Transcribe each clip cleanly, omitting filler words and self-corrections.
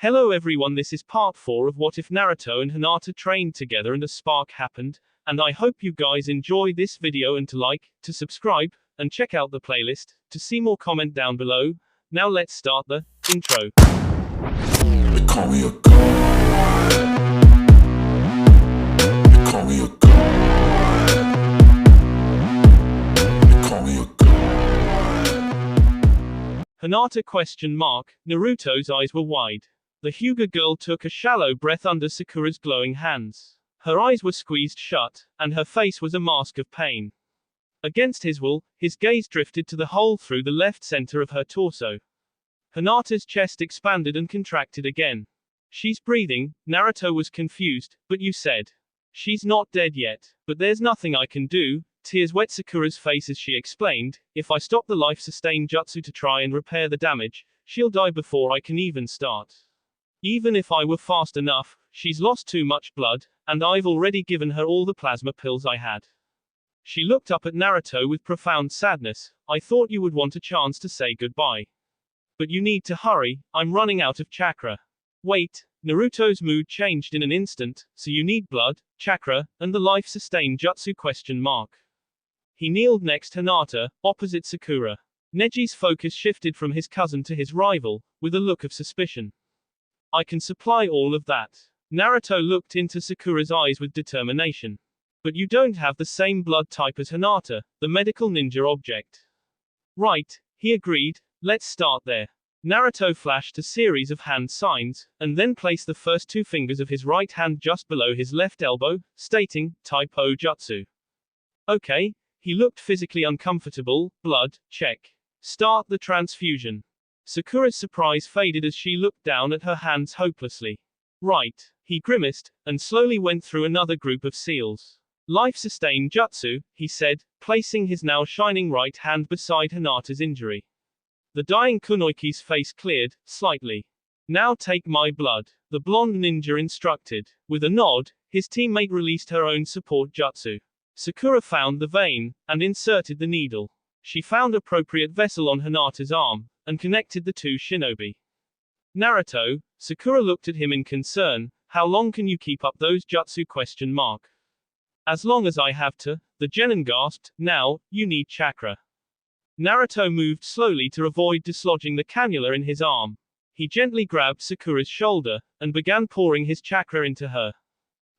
Hello everyone, this is part 4 of What If Naruto and Hinata trained together and a spark happened, and I hope you guys enjoy this video and to like, to subscribe, and check out the playlist, to see more comment down below. Now let's start the intro. They call me a god. They call me a god. They call me a god. Hinata ? Naruto's eyes were wide. The Hyuga girl took a shallow breath under Sakura's glowing hands. Her eyes were squeezed shut, and her face was a mask of pain. Against his will, his gaze drifted to the hole through the left center of her torso. Hinata's chest expanded and contracted again. She's breathing. Naruto was confused, but you said. She's not dead yet, but there's nothing I can do. Tears wet Sakura's face as she explained, if I stop the life-sustain jutsu to try and repair the damage, she'll die before I can even start. Even if I were fast enough, she's lost too much blood, and I've already given her all the plasma pills I had. She looked up at Naruto with profound sadness. I thought you would want a chance to say goodbye. But you need to hurry, I'm running out of chakra. Wait, Naruto's mood changed in an instant, so you need blood, chakra, and the life-sustain jutsu ? He kneeled next Hinata, opposite Sakura. Neji's focus shifted from his cousin to his rival, with a look of suspicion. I can supply all of that. Naruto looked into Sakura's eyes with determination. But you don't have the same blood type as Hinata, the medical ninja object. Right, he agreed, let's start there. Naruto flashed a series of hand signs, and then placed the first two fingers of his right hand just below his left elbow, stating, Type O Jutsu. Okay. He looked physically uncomfortable. Blood, check. Start the transfusion. Sakura's surprise faded as she looked down at her hands hopelessly. Right. He grimaced, and slowly went through another group of seals. Life-sustain jutsu, he said, placing his now shining right hand beside Hinata's injury. The dying kunoichi's face cleared, slightly. Now take my blood, the blonde ninja instructed. With a nod, his teammate released her own support jutsu. Sakura found the vein, and inserted the needle. She found appropriate vessel on Hinata's arm, and connected the two shinobi. Naruto, Sakura looked at him in concern, how long can you keep up those jutsu ? As long as I have to, the genin gasped, now, you need chakra. Naruto moved slowly to avoid dislodging the cannula in his arm. He gently grabbed Sakura's shoulder, and began pouring his chakra into her.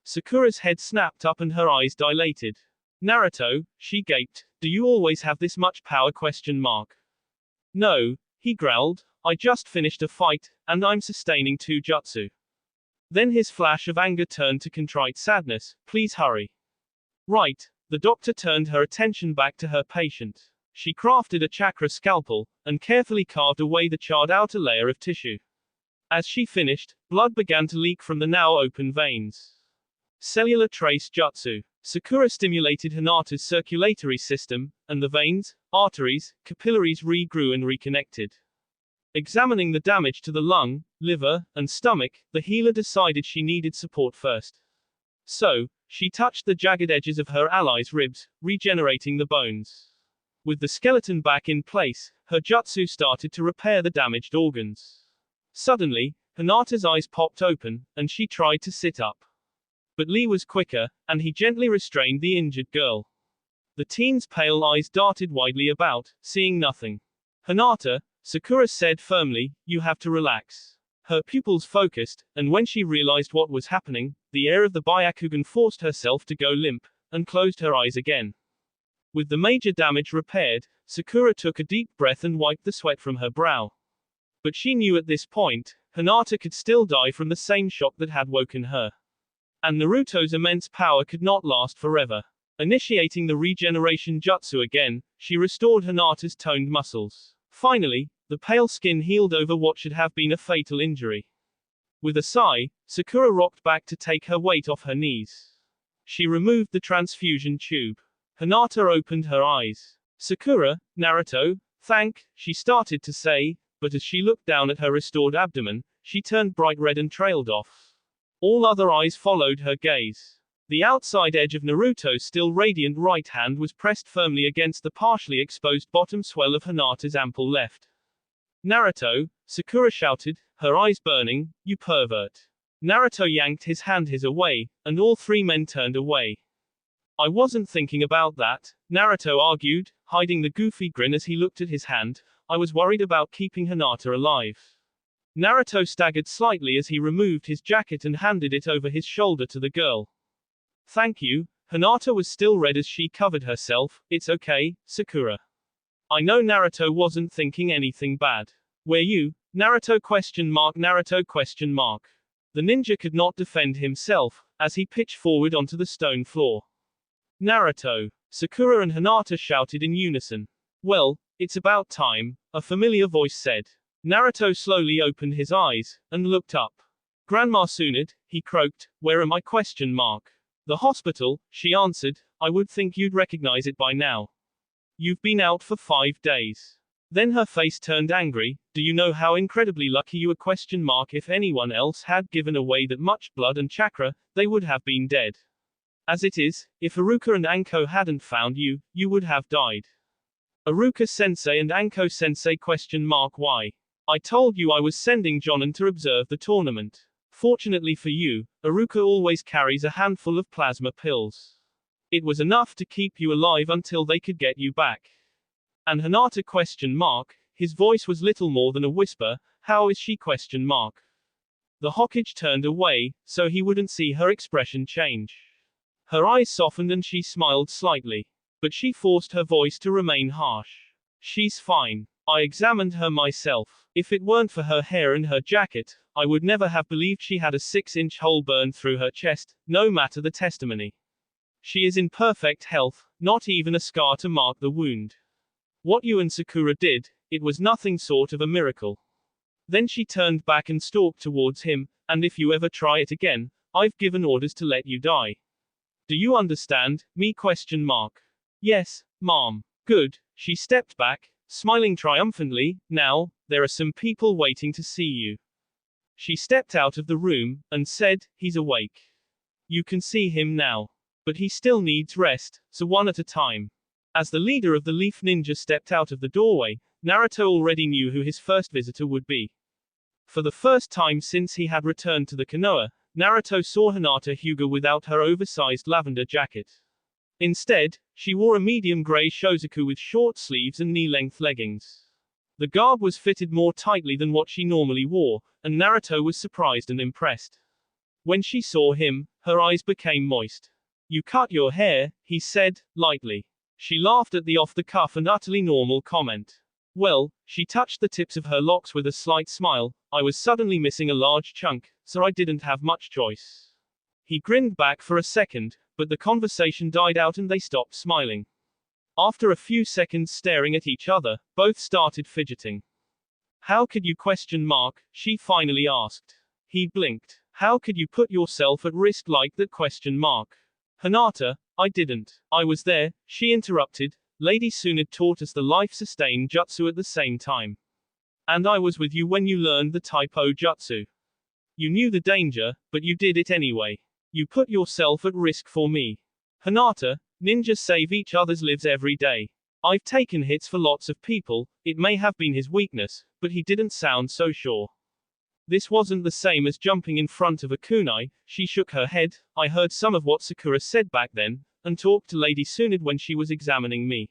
Sakura's head snapped up and her eyes dilated. Naruto, she gaped, do you always have this much power ? No, he growled, I just finished a fight, and I'm sustaining 2 jutsu. Then his flash of anger turned to contrite sadness, please hurry. Right, the doctor turned her attention back to her patient. She crafted a chakra scalpel, and carefully carved away the charred outer layer of tissue. As she finished, blood began to leak from the now open veins. Cellular trace jutsu. Sakura stimulated Hinata's circulatory system, and the veins, arteries, capillaries regrew and reconnected. Examining the damage to the lung, liver, and stomach, the healer decided she needed support first. So, she touched the jagged edges of her ally's ribs, regenerating the bones. With the skeleton back in place, her jutsu started to repair the damaged organs. Suddenly, Hinata's eyes popped open, and she tried to sit up. But Lee was quicker, and he gently restrained the injured girl. The teen's pale eyes darted widely about, seeing nothing. Hinata, Sakura said firmly, you have to relax. Her pupils focused, and when she realized what was happening, the heir of the Byakugan forced herself to go limp, and closed her eyes again. With the major damage repaired, Sakura took a deep breath and wiped the sweat from her brow. But she knew at this point, Hinata could still die from the same shock that had woken her. And Naruto's immense power could not last forever. Initiating the regeneration jutsu again, she restored Hinata's toned muscles. Finally, the pale skin healed over what should have been a fatal injury. With a sigh, Sakura rocked back to take her weight off her knees. She removed the transfusion tube. Hinata opened her eyes. Sakura, Naruto, she started to say, but as she looked down at her restored abdomen, she turned bright red and trailed off. All other eyes followed her gaze. The outside edge of Naruto's still radiant right hand was pressed firmly against the partially exposed bottom swell of Hinata's ample left. Naruto, Sakura shouted, her eyes burning. You pervert. Naruto yanked his hand away, and all three men turned away. I wasn't thinking about that, Naruto argued, hiding the goofy grin as he looked at his hand. I was worried about keeping Hinata alive. Naruto staggered slightly as he removed his jacket and handed it over his shoulder to the girl. Thank you. Hinata was still red as she covered herself. It's okay, Sakura. I know Naruto wasn't thinking anything bad. Were you? Naruto question mark. The ninja could not defend himself, as he pitched forward onto the stone floor. Naruto. Sakura and Hinata shouted in unison. Well, it's about time, a familiar voice said. Naruto slowly opened his eyes, and looked up. Grandma Tsunade, he croaked, where am I question mark? The hospital, she answered, I would think you'd recognize it by now. You've been out for 5 days. Then her face turned angry. Do you know how incredibly lucky you were question mark? If anyone else had given away that much blood and chakra, they would have been dead. As it is, if Iruka and Anko hadn't found you, you would have died. Iruka-sensei and Anko-sensei question mark why? I told you I was sending Jonan to observe the tournament. Fortunately for you, Iruka always carries a handful of plasma pills. It was enough to keep you alive until they could get you back. And Hinata question mark, his voice was little more than a whisper, how is she question mark? The Hokage turned away, so he wouldn't see her expression change. Her eyes softened and she smiled slightly. But she forced her voice to remain harsh. She's fine. I examined her myself. If it weren't for her hair and her jacket, I would never have believed she had a 6-inch hole burned through her chest, no matter the testimony. She is in perfect health, not even a scar to mark the wound. What you and Sakura did, it was nothing short of a miracle. Then she turned back and stalked towards him, and if you ever try it again, I've given orders to let you die. Do you understand, me question mark? Yes, ma'am. Good. She stepped back, smiling triumphantly. Now, there are some people waiting to see you. She stepped out of the room, and said, he's awake. You can see him now. But he still needs rest, so one at a time. As the leader of the Leaf Ninja stepped out of the doorway, Naruto already knew who his first visitor would be. For the first time since he had returned to the Konoha, Naruto saw Hinata Hyuga without her oversized lavender jacket. Instead, she wore a medium gray shozaku with short sleeves and knee-length leggings. The garb was fitted more tightly than what she normally wore, and Naruto was surprised and impressed. When she saw him, her eyes became moist. You cut your hair, he said, lightly. She laughed at the off-the-cuff and utterly normal comment. Well, she touched the tips of her locks with a slight smile. I was suddenly missing a large chunk, so I didn't have much choice. He grinned back for a second, but the conversation died out and they stopped smiling. After a few seconds staring at each other, both started fidgeting. How could you question mark? She finally asked. He blinked. How could you put yourself at risk like that question mark? Hinata, I didn't. I was there, she interrupted. Lady Tsunade taught us the life-sustaining jutsu at the same time. And I was with you when you learned the typo jutsu. You knew the danger, but you did it anyway. You put yourself at risk for me. Hinata, ninjas save each other's lives every day. I've taken hits for lots of people, it may have been his weakness, but he didn't sound so sure. This wasn't the same as jumping in front of a kunai. She shook her head. I heard some of what Sakura said back then, and talked to Lady Tsunade when she was examining me.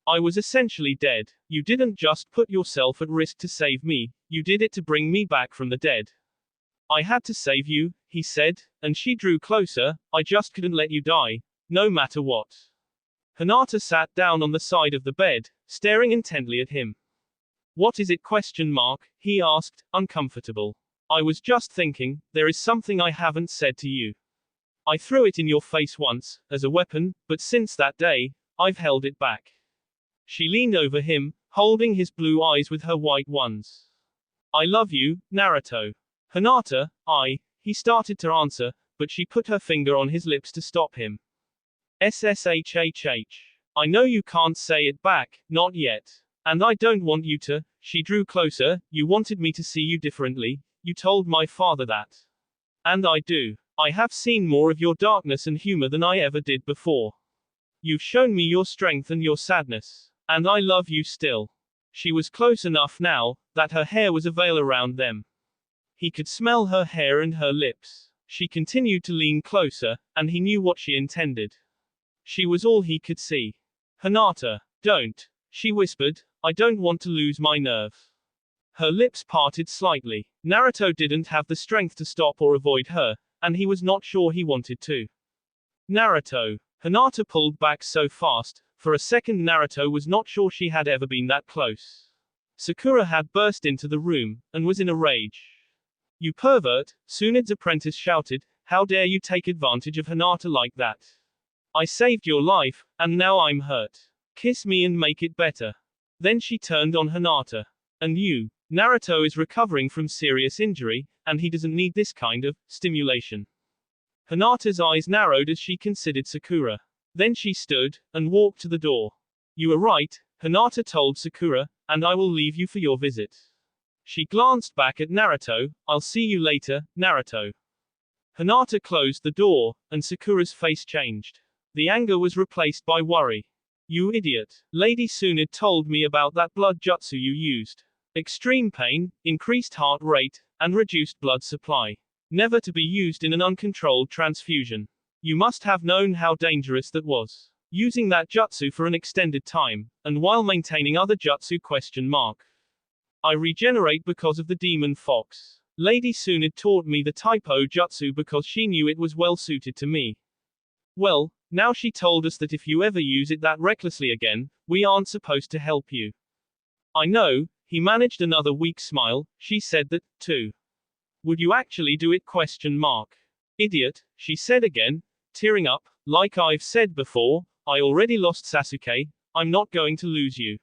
I was essentially dead. You didn't just put yourself at risk to save me, you did it to bring me back from the dead. I had to save you, he said, and she drew closer. I just couldn't let you die, no matter what. Hinata sat down on the side of the bed, staring intently at him. What is it question mark? He asked, uncomfortable. I was just thinking, there is something I haven't said to you. I threw it in your face once, as a weapon, but since that day, I've held it back. She leaned over him, holding his blue eyes with her white ones. I love you, Naruto. Hinata, he started to answer, but she put her finger on his lips to stop him. SSHHH. I know you can't say it back, not yet. And I don't want you to. She drew closer. You wanted me to see you differently. You told my father that. And I do. I have seen more of your darkness and humor than I ever did before. You've shown me your strength and your sadness. And I love you still. She was close enough now, that her hair was a veil around them. He could smell her hair and her lips. She continued to lean closer, and he knew what she intended. She was all he could see. Hinata, don't, she whispered, I don't want to lose my nerve. Her lips parted slightly. Naruto didn't have the strength to stop or avoid her, and he was not sure he wanted to. Naruto. Hinata pulled back so fast, for a second Naruto was not sure she had ever been that close. Sakura had burst into the room, and was in a rage. You pervert, Tsunde's apprentice shouted, how dare you take advantage of Hinata like that? I saved your life, and now I'm hurt. Kiss me and make it better. Then she turned on Hinata. And you. Naruto is recovering from serious injury, and he doesn't need this kind of stimulation. Hinata's eyes narrowed as she considered Sakura. Then she stood, and walked to the door. You are right, Hinata told Sakura, and I will leave you for your visit. She glanced back at Naruto, I'll see you later, Naruto. Hinata closed the door, and Sakura's face changed. The anger was replaced by worry. You idiot. Lady Tsunade told me about that blood jutsu you used. Extreme pain, increased heart rate, and reduced blood supply. Never to be used in an uncontrolled transfusion. You must have known how dangerous that was. Using that jutsu for an extended time, and while maintaining other jutsu ? I regenerate because of the demon fox. Lady Tsunade taught me the typo jutsu because she knew it was well suited to me. Well, now she told us that if you ever use it that recklessly again, we aren't supposed to help you. I know, he managed another weak smile, she said that, too. Would you actually do it ? Idiot, she said again, tearing up, like I've said before, I already lost Sasuke, I'm not going to lose you.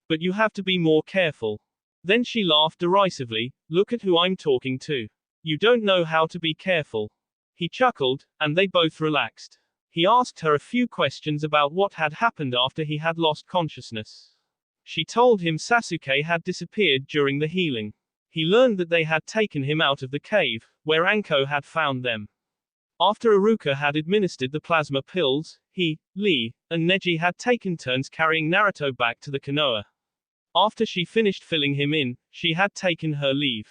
But you have to be more careful. Then she laughed derisively, look at who I'm talking to. You don't know how to be careful. He chuckled, and they both relaxed. He asked her a few questions about what had happened after he had lost consciousness. She told him Sasuke had disappeared during the healing. He learned that they had taken him out of the cave, where Anko had found them. After Iruka had administered the plasma pills, he, Lee, and Neji had taken turns carrying Naruto back to the Konoha. After she finished filling him in, she had taken her leave.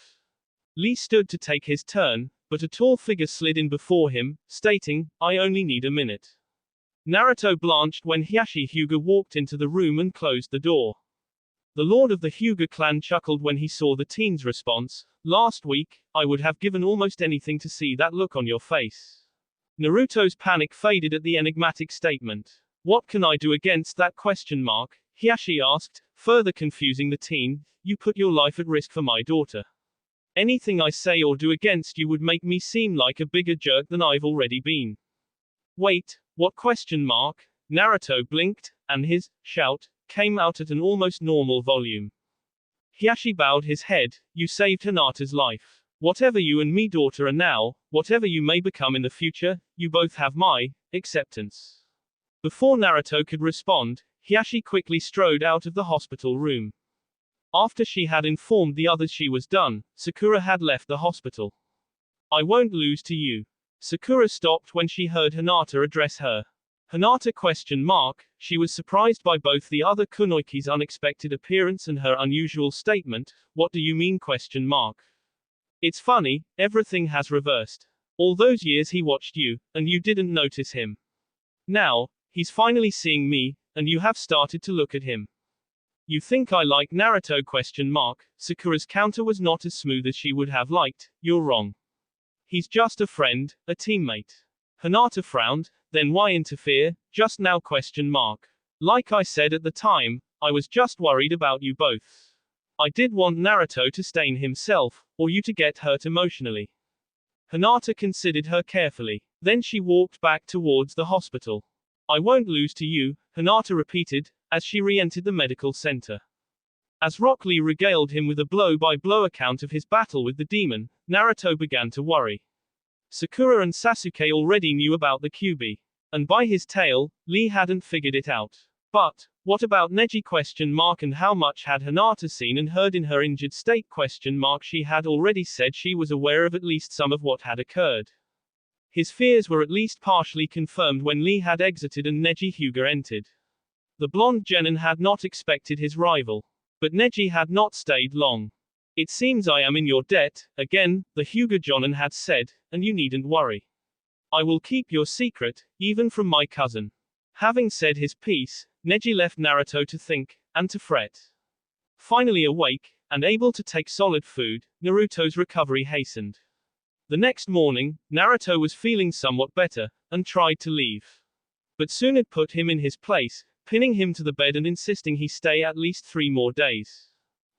Lee stood to take his turn, but a tall figure slid in before him, stating, I only need a minute. Naruto blanched when Hiashi Hyuga walked into the room and closed the door. The lord of the Hyuga clan chuckled when he saw the teen's response. Last week, I would have given almost anything to see that look on your face. Naruto's panic faded at the enigmatic statement. What can I do against that ? Hiashi asked, further confusing the teen. You put your life at risk for my daughter. Anything I say or do against you would make me seem like a bigger jerk than I've already been. Wait, what ? Naruto blinked, and his shout came out at an almost normal volume. Hiashi bowed his head, you saved Hinata's life. Whatever you and me daughter are now, whatever you may become in the future, you both have my acceptance. Before Naruto could respond, Hiashi quickly strode out of the hospital room. After she had informed the others she was done, Sakura had left the hospital. I won't lose to you. Sakura stopped when she heard Hinata address her. Hinata ? She was surprised by both the other kunoiki's unexpected appearance and her unusual statement, what do you mean ? It's funny, everything has reversed. All those years he watched you, and you didn't notice him. Now, he's finally seeing me, and you have started to look at him. You think I like Naruto ? Sakura's counter was not as smooth as she would have liked, you're wrong. He's just a friend, a teammate. Hinata frowned, then why interfere, just now ? Like I said at the time, I was just worried about you both. I did want Naruto to stain himself, or you to get hurt emotionally. Hinata considered her carefully. Then she walked back towards the hospital. I won't lose to you, Hinata repeated, as she re-entered the medical center. As Rock Lee regaled him with a blow-by-blow account of his battle with the demon, Naruto began to worry. Sakura and Sasuke already knew about the Kyuubi. And by his tale, Lee hadn't figured it out. But, what about Neji ? And how much had Hinata seen and heard in her injured state ? She had already said she was aware of at least some of what had occurred. His fears were at least partially confirmed when Lee had exited and Neji Hyuga entered. The blonde genin had not expected his rival. But Neji had not stayed long. It seems I am in your debt, again, the Hyuga Jonin had said, and you needn't worry. I will keep your secret, even from my cousin. Having said his piece, Neji left Naruto to think, and to fret. Finally awake, and able to take solid food, Naruto's recovery hastened. The next morning, Naruto was feeling somewhat better, and tried to leave. But Tsunade put him in his place, pinning him to the bed and insisting he stay at least 3 more days.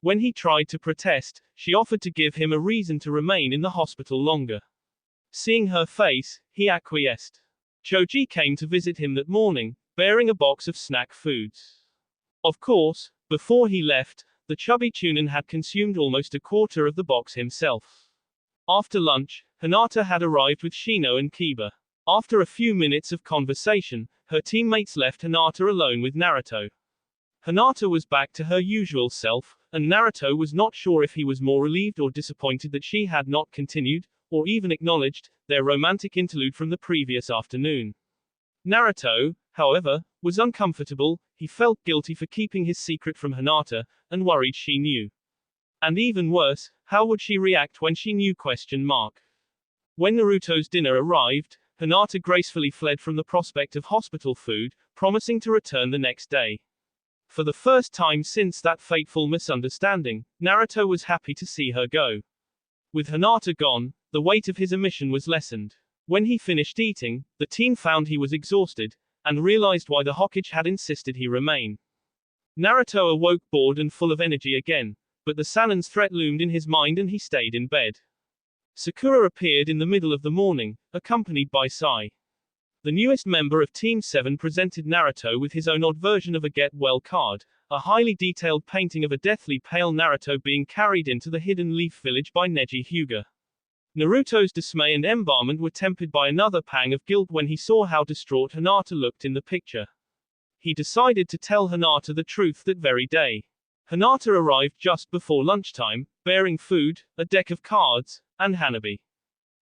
When he tried to protest, she offered to give him a reason to remain in the hospital longer. Seeing her face, he acquiesced. Choji came to visit him that morning, bearing a box of snack foods. Of course, before he left, the chubby Chunin had consumed almost a quarter of the box himself. After lunch, Hinata had arrived with Shino and Kiba. After a few minutes of conversation, her teammates left Hinata alone with Naruto. Hinata was back to her usual self, and Naruto was not sure if he was more relieved or disappointed that she had not continued, or even acknowledged, their romantic interlude from the previous afternoon. Naruto, however, was uncomfortable. He felt guilty for keeping his secret from Hinata, and worried she knew. And even worse, how would she react when she knew? When Naruto's dinner arrived, Hinata gracefully fled from the prospect of hospital food, promising to return the next day. For the first time since that fateful misunderstanding, Naruto was happy to see her go. With Hinata gone, the weight of his omission was lessened. When he finished eating, the team found he was exhausted, and realized why the Hokage had insisted he remain. Naruto awoke bored and full of energy again, but the Sanin's threat loomed in his mind and he stayed in bed. Sakura appeared in the middle of the morning, accompanied by Sai. The newest member of Team 7 presented Naruto with his own odd version of a get well card, a highly detailed painting of a deathly pale Naruto being carried into the hidden leaf village by Neji Hyuga. Naruto's dismay and embarrassment were tempered by another pang of guilt when he saw how distraught Hinata looked in the picture. He decided to tell Hinata the truth that very day. Hinata arrived just before lunchtime, bearing food, a deck of cards, and Hanabi.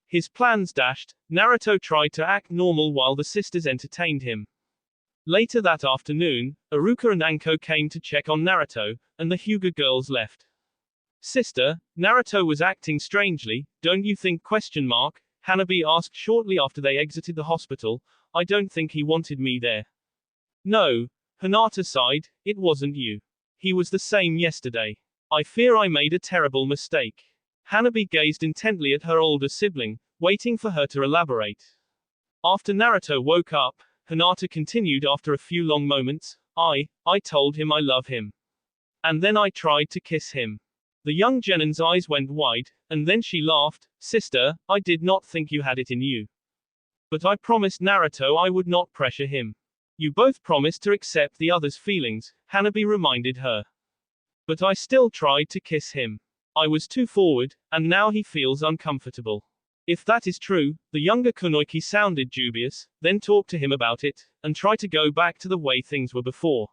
His plans dashed, Naruto tried to act normal while the sisters entertained him. Later that afternoon, Iruka and Anko came to check on Naruto, and the Hyuga girls left. Sister, Naruto was acting strangely, don't you think? Hanabi asked shortly after they exited the hospital. I don't think he wanted me there. No, Hinata sighed, it wasn't you. He was the same yesterday. I fear I made a terrible mistake. Hanabi gazed intently at her older sibling, waiting for her to elaborate. After Naruto woke up, Hinata continued after a few long moments, I told him I love him. And then I tried to kiss him. The young Genin's eyes went wide, and then she laughed, Sister, I did not think you had it in you. But I promised Naruto I would not pressure him. You both promised to accept the other's feelings, Hanabi reminded her. But I still tried to kiss him. I was too forward, and now he feels uncomfortable. If that is true, the younger Kunoichi sounded dubious, then talk to him about it, and try to go back to the way things were before.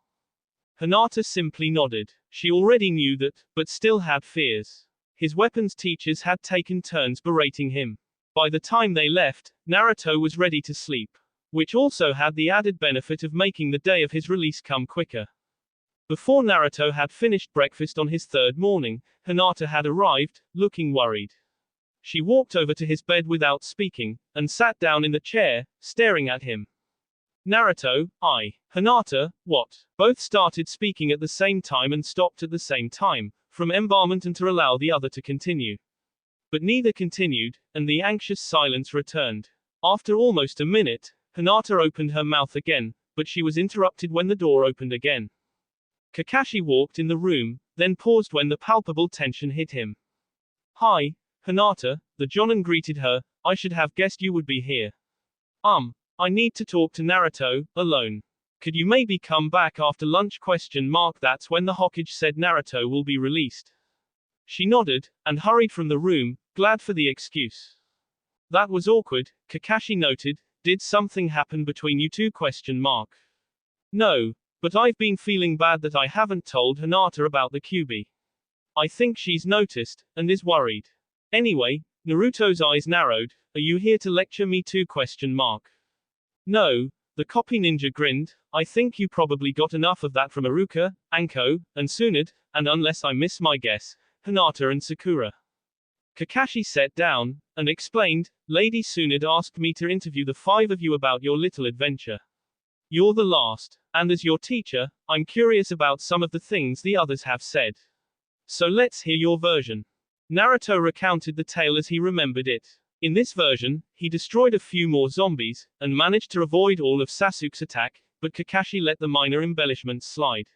Hinata simply nodded. She already knew that, but still had fears. His weapons teachers had taken turns berating him. By the time they left, Naruto was ready to sleep. Which also had the added benefit of making the day of his release come quicker. Before Naruto had finished breakfast on his third morning, Hinata had arrived, looking worried. She walked over to his bed without speaking, and sat down in the chair, staring at him. Naruto, Hinata, what? Both started speaking at the same time and stopped at the same time, from embarrassment and to allow the other to continue. But neither continued, and the anxious silence returned. After almost a minute, Hinata opened her mouth again, but she was interrupted when the door opened again. Kakashi walked in the room, then paused when the palpable tension hit him. Hi, Hinata, the Jonin greeted her, I should have guessed you would be here. I need to talk to Naruto, alone. Could you maybe come back after lunch? That's when the Hokage said Naruto will be released. She nodded, and hurried from the room, glad for the excuse. That was awkward, Kakashi noted, did something happen between you two? No. But I've been feeling bad that I haven't told Hinata about the QB. I think she's noticed, and is worried. Anyway, Naruto's eyes narrowed, are you here to lecture me too? No, the copy ninja grinned, I think you probably got enough of that from Iruka, Anko, and Tsunade, and unless I miss my guess, Hinata and Sakura. Kakashi sat down, and explained, Lady Tsunade asked me to interview the 5 of you about your little adventure. You're the last, and as your teacher, I'm curious about some of the things the others have said. So let's hear your version. Naruto recounted the tale as he remembered it. In this version, he destroyed a few more zombies, and managed to avoid all of Sasuke's attack, but Kakashi let the minor embellishments slide.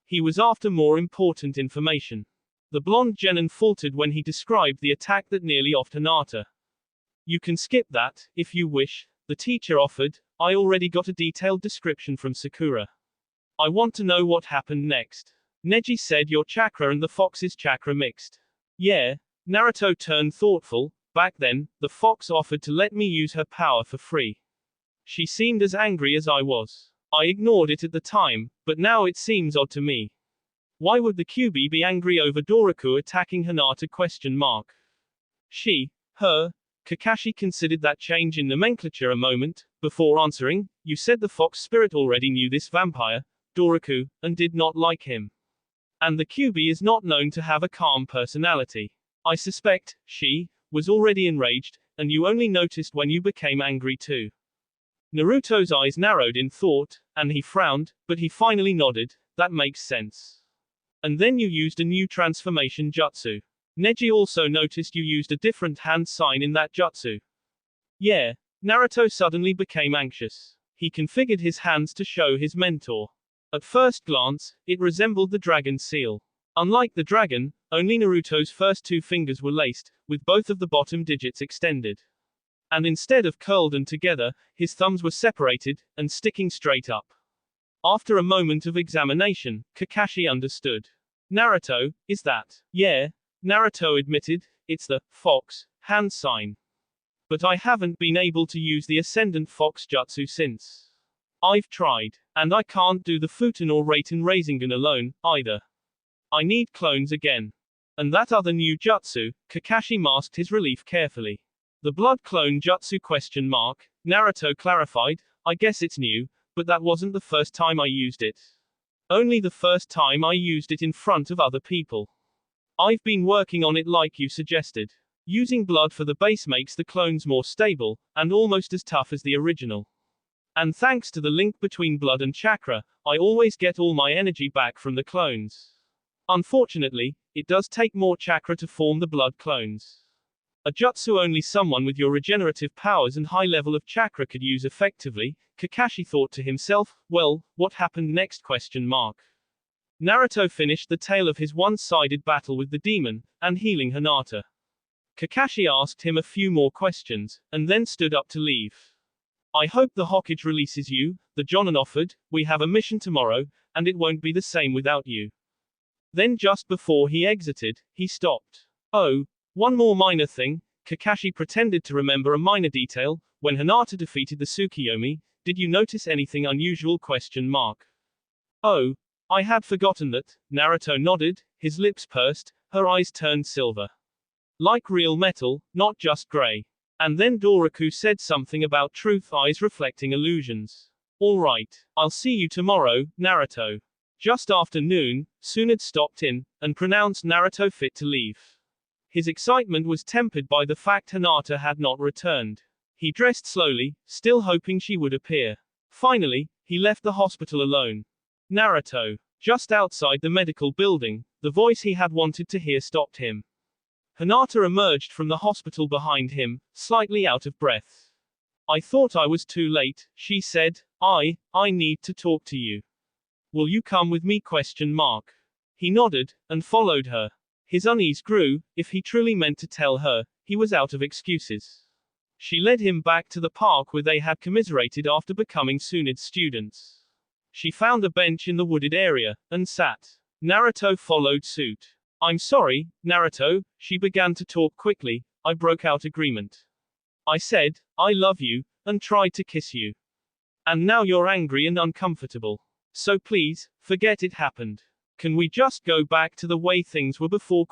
He was after more important information. The blonde genin faltered when he described the attack that nearly offed Hinata. You can skip that, if you wish, the teacher offered. I already got a detailed description from Sakura. I want to know what happened next. Neji said your chakra and the fox's chakra mixed. Yeah. Naruto turned thoughtful. Back then, the fox offered to let me use her power for free. She seemed as angry as I was. I ignored it at the time, but now it seems odd to me. Why would the QB be angry over Doroku attacking Hinata? She, her. Kakashi considered that change in nomenclature a moment, before answering, you said the fox spirit already knew this vampire, Doroku, and did not like him. And the QB is not known to have a calm personality. I suspect, she, was already enraged, and you only noticed when you became angry too. Naruto's eyes narrowed in thought, and he frowned, but he finally nodded, that makes sense. And then you used a new transformation jutsu. Neji also noticed you used a different hand sign in that jutsu. Yeah. Naruto suddenly became anxious. He configured his hands to show his mentor. At first glance, it resembled the dragon seal. Unlike the dragon, only Naruto's first 2 fingers were laced, with both of the bottom digits extended. And instead of curled and together, his thumbs were separated, and sticking straight up. After a moment of examination, Kakashi understood. Naruto, is that? Yeah. Naruto admitted, it's the fox hand sign. But I haven't been able to use the Ascendant Fox Jutsu since. I've tried. And I can't do the Futen or Raiten Rasengan alone, either. I need clones again. And that other new jutsu, Kakashi masked his relief carefully. The blood clone jutsu ? Naruto clarified, I guess it's new, but that wasn't the first time I used it. Only the first time I used it in front of other people. I've been working on it like you suggested. Using blood for the base makes the clones more stable, and almost as tough as the original. And thanks to the link between blood and chakra, I always get all my energy back from the clones. Unfortunately, it does take more chakra to form the blood clones. A jutsu only someone with your regenerative powers and high level of chakra could use effectively. Kakashi thought to himself, well, what happened next ? Naruto finished the tale of his one-sided battle with the demon, and healing Hinata. Kakashi asked him a few more questions, and then stood up to leave. I hope the Hokage releases you, the Jonin offered, we have a mission tomorrow, and it won't be the same without you. Then just before he exited, he stopped. Oh, one more minor thing, Kakashi pretended to remember a minor detail, when Hinata defeated the Tsukuyomi, did you notice anything unusual ? Oh, I had forgotten that. Naruto nodded, his lips pursed, her eyes turned silver. Like real metal, not just gray. And then Doroku said something about truth eyes reflecting illusions. Alright, I'll see you tomorrow, Naruto. Just after noon, Tsunade stopped in, and pronounced Naruto fit to leave. His excitement was tempered by the fact Hinata had not returned. He dressed slowly, still hoping she would appear. Finally, he left the hospital alone. Naruto. Just outside the medical building, the voice he had wanted to hear stopped him. Hinata emerged from the hospital behind him, slightly out of breath. I thought I was too late, she said. I need to talk to you. Will you come with me ? He nodded, and followed her. His unease grew. If he truly meant to tell her, he was out of excuses. She led him back to the park where they had commiserated after becoming Tsunade's students. She found a bench in the wooded area, and sat. Naruto followed suit. I'm sorry, Naruto, she began to talk quickly, I broke out agreement. I said, I love you, and tried to kiss you. And now you're angry and uncomfortable. So please, forget it happened. Can we just go back to the way things were before ?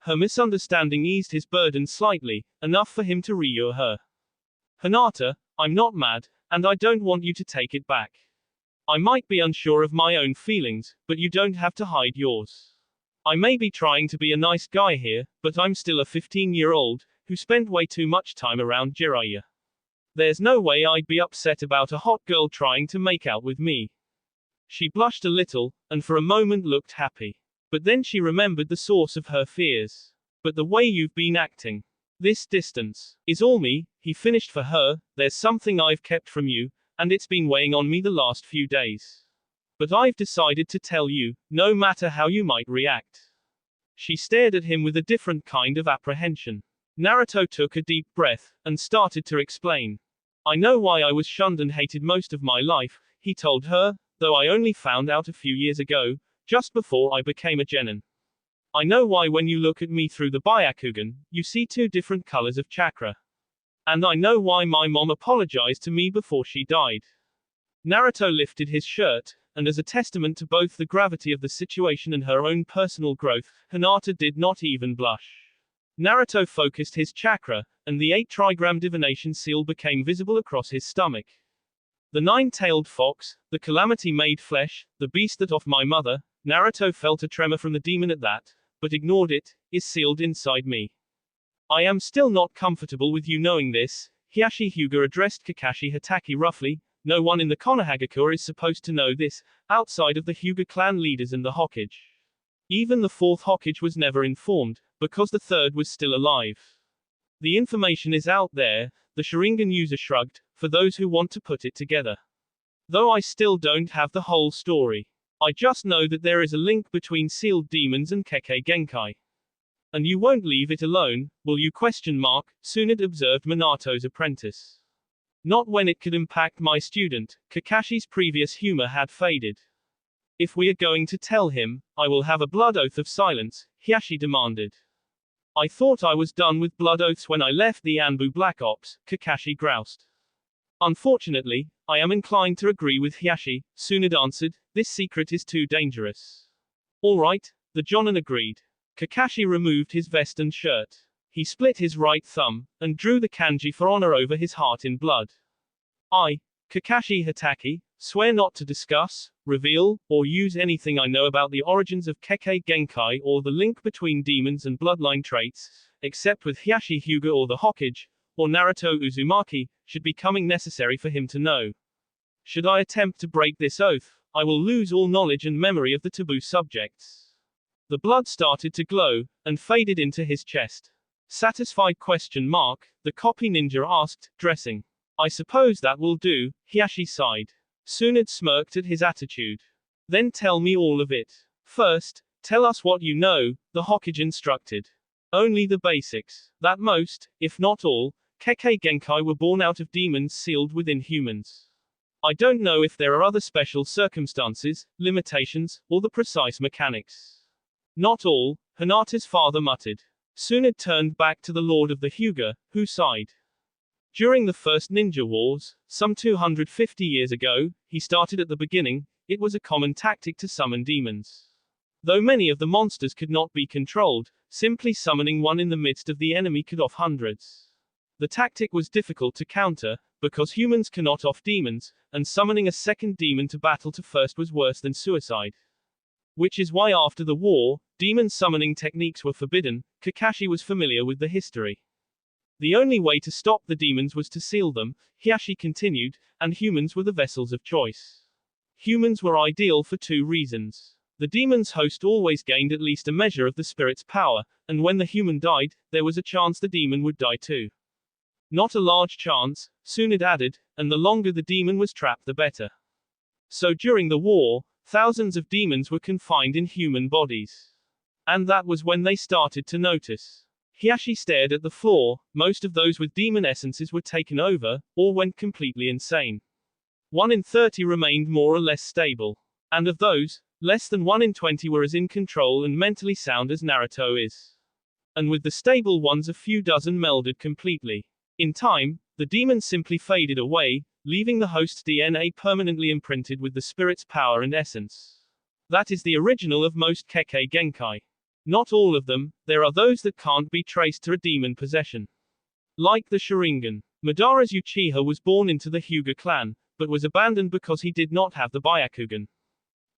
Her misunderstanding eased his burden slightly, enough for him to reassure her. Hinata, I'm not mad, and I don't want you to take it back. I might be unsure of my own feelings, but you don't have to hide yours. I may be trying to be a nice guy here, but I'm still a 15-year-old who spent way too much time around Jiraiya. There's no way I'd be upset about a hot girl trying to make out with me. She blushed a little, and for a moment looked happy. But then she remembered the source of her fears. But the way you've been acting. This distance is all me, he finished for her. There's something I've kept from you, and it's been weighing on me the last few days. But I've decided to tell you, no matter how you might react. She stared at him with a different kind of apprehension. Naruto took a deep breath, and started to explain. I know why I was shunned and hated most of my life, he told her, though I only found out a few years ago, just before I became a genin. I know why when you look at me through the Byakugan, you see two different colors of chakra. And I know why my mom apologized to me before she died. Naruto lifted his shirt, and as a testament to both the gravity of the situation and her own personal growth, Hinata did not even blush. Naruto focused his chakra, and the 8-trigram divination seal became visible across his stomach. The 9-tailed fox, the calamity made flesh, the beast that of my mother, Naruto felt a tremor from the demon at that, but ignored it, is sealed inside me. I am still not comfortable with you knowing this, Hiashi Hyuga addressed Kakashi Hatake roughly. No one in the Konohagakure is supposed to know this, outside of the Hyuga clan leaders and the Hokage. Even the 4th Hokage was never informed, because the 3rd was still alive. The information is out there, the Sharingan user shrugged, for those who want to put it together. Though I still don't have the whole story. I just know that there is a link between sealed demons and Kekkei Genkai. And you won't leave it alone, will you? Tsunade observed Minato's apprentice. Not when it could impact my student. Kakashi's previous humor had faded. If we are going to tell him, I will have a blood oath of silence, Hiashi demanded. I thought I was done with blood oaths when I left the Anbu Black Ops, Kakashi groused. Unfortunately, I am inclined to agree with Hiashi, Tsunade answered. This secret is too dangerous. Alright, the Jonin agreed. Kakashi removed his vest and shirt. He split his right thumb, and drew the kanji for honor over his heart in blood. I, Kakashi Hatake, swear not to discuss, reveal, or use anything I know about the origins of Kekkei Genkai or the link between demons and bloodline traits, except with Hiashi Hyuga or the Hokage, or Naruto Uzumaki, should becoming necessary for him to know. Should I attempt to break this oath, I will lose all knowledge and memory of the taboo subjects. The blood started to glow, and faded into his chest. Satisfied? The copy ninja asked, dressing. I suppose that will do, Hiashi sighed. Tsunade smirked at his attitude. Then tell me all of it. First, tell us what you know, the Hokage instructed. Only the basics. That most, if not all, Kekkei Genkai were born out of demons sealed within humans. I don't know if there are other special circumstances, limitations, or the precise mechanics. Not all, Hinata's father muttered. Tsunade turned back to the Lord of the Hyuga, who sighed. During the first ninja wars, some 250 years ago, he started at the beginning, it was a common tactic to summon demons. Though many of the monsters could not be controlled, simply summoning one in the midst of the enemy could off hundreds. The tactic was difficult to counter, because humans cannot off demons, and summoning a second demon to battle to first was worse than suicide. Which is why after the war, demon summoning techniques were forbidden. Kakashi was familiar with the history. The only way to stop the demons was to seal them, Hiashi continued, and humans were the vessels of choice. Humans were ideal for two reasons. The demon's host always gained at least a measure of the spirit's power, and when the human died, there was a chance the demon would die too. Not a large chance, Tsunade added, and the longer the demon was trapped the better. So during the war, thousands of demons were confined in human bodies. And that was when they started to notice. Hiashi stared at the floor. Most of those with demon essences were taken over, or went completely insane. 1 in 30 remained more or less stable. And of those, less than 1 in 20 were as in control and mentally sound as Naruto is. And with the stable ones a few dozen melded completely. In time, the demon simply faded away, leaving the host's DNA permanently imprinted with the spirit's power and essence. That is the original of most Kekkei Genkai. Not all of them, there are those that can't be traced to a demon possession. Like the Sharingan. Madara's Uchiha was born into the Hyuga clan, but was abandoned because he did not have the Byakugan.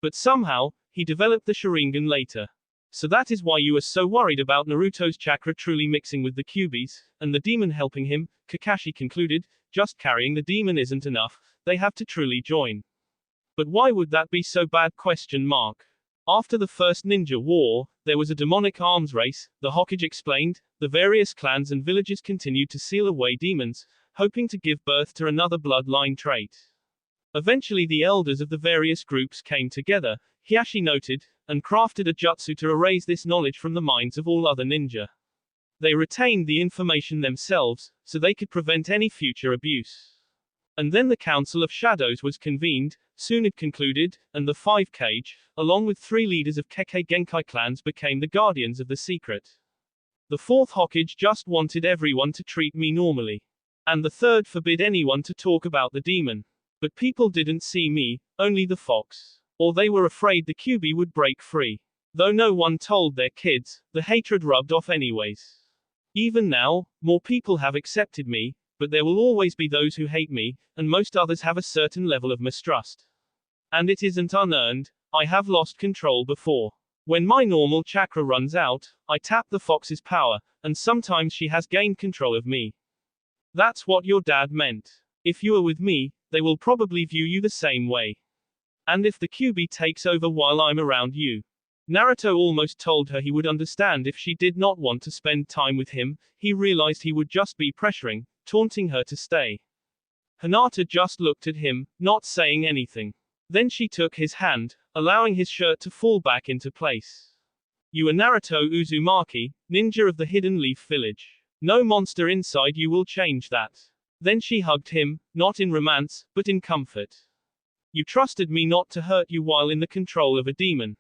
But somehow, he developed the Sharingan later. So that is why you are so worried about Naruto's chakra truly mixing with the Kyuubi's, and the demon helping him, Kakashi concluded. Just carrying the demon isn't enough, they have to truly join. But why would that be so bad? After the first ninja war, there was a demonic arms race, the Hokage explained. The various clans and villages continued to seal away demons, hoping to give birth to another bloodline trait. Eventually the elders of the various groups came together, Hiashi noted, and crafted a jutsu to erase this knowledge from the minds of all other ninja. They retained the information themselves, so they could prevent any future abuse. And then the Council of Shadows was convened, Tsunade concluded, and the Five Kage, along with 3 leaders of Kekkei Genkai clans, became the guardians of the secret. The 4th Hokage just wanted everyone to treat me normally. And the 3rd forbid anyone to talk about the demon. But people didn't see me, only the fox. Or they were afraid the Kyuubi would break free. Though no one told their kids, the hatred rubbed off anyways. Even now, more people have accepted me, but there will always be those who hate me, and most others have a certain level of mistrust. And it isn't unearned, I have lost control before. When my normal chakra runs out, I tap the fox's power, and sometimes she has gained control of me. That's what your dad meant. If you are with me, they will probably view you the same way. And if the Kyuubi takes over while I'm around you. Naruto almost told her he would understand if she did not want to spend time with him. He realized he would just be pressuring, taunting her to stay. Hinata just looked at him, not saying anything. Then she took his hand, allowing his shirt to fall back into place. You are Naruto Uzumaki, ninja of the Hidden Leaf Village. No monster inside you will change that. Then she hugged him, not in romance, but in comfort. You trusted me not to hurt you while in the control of a demon.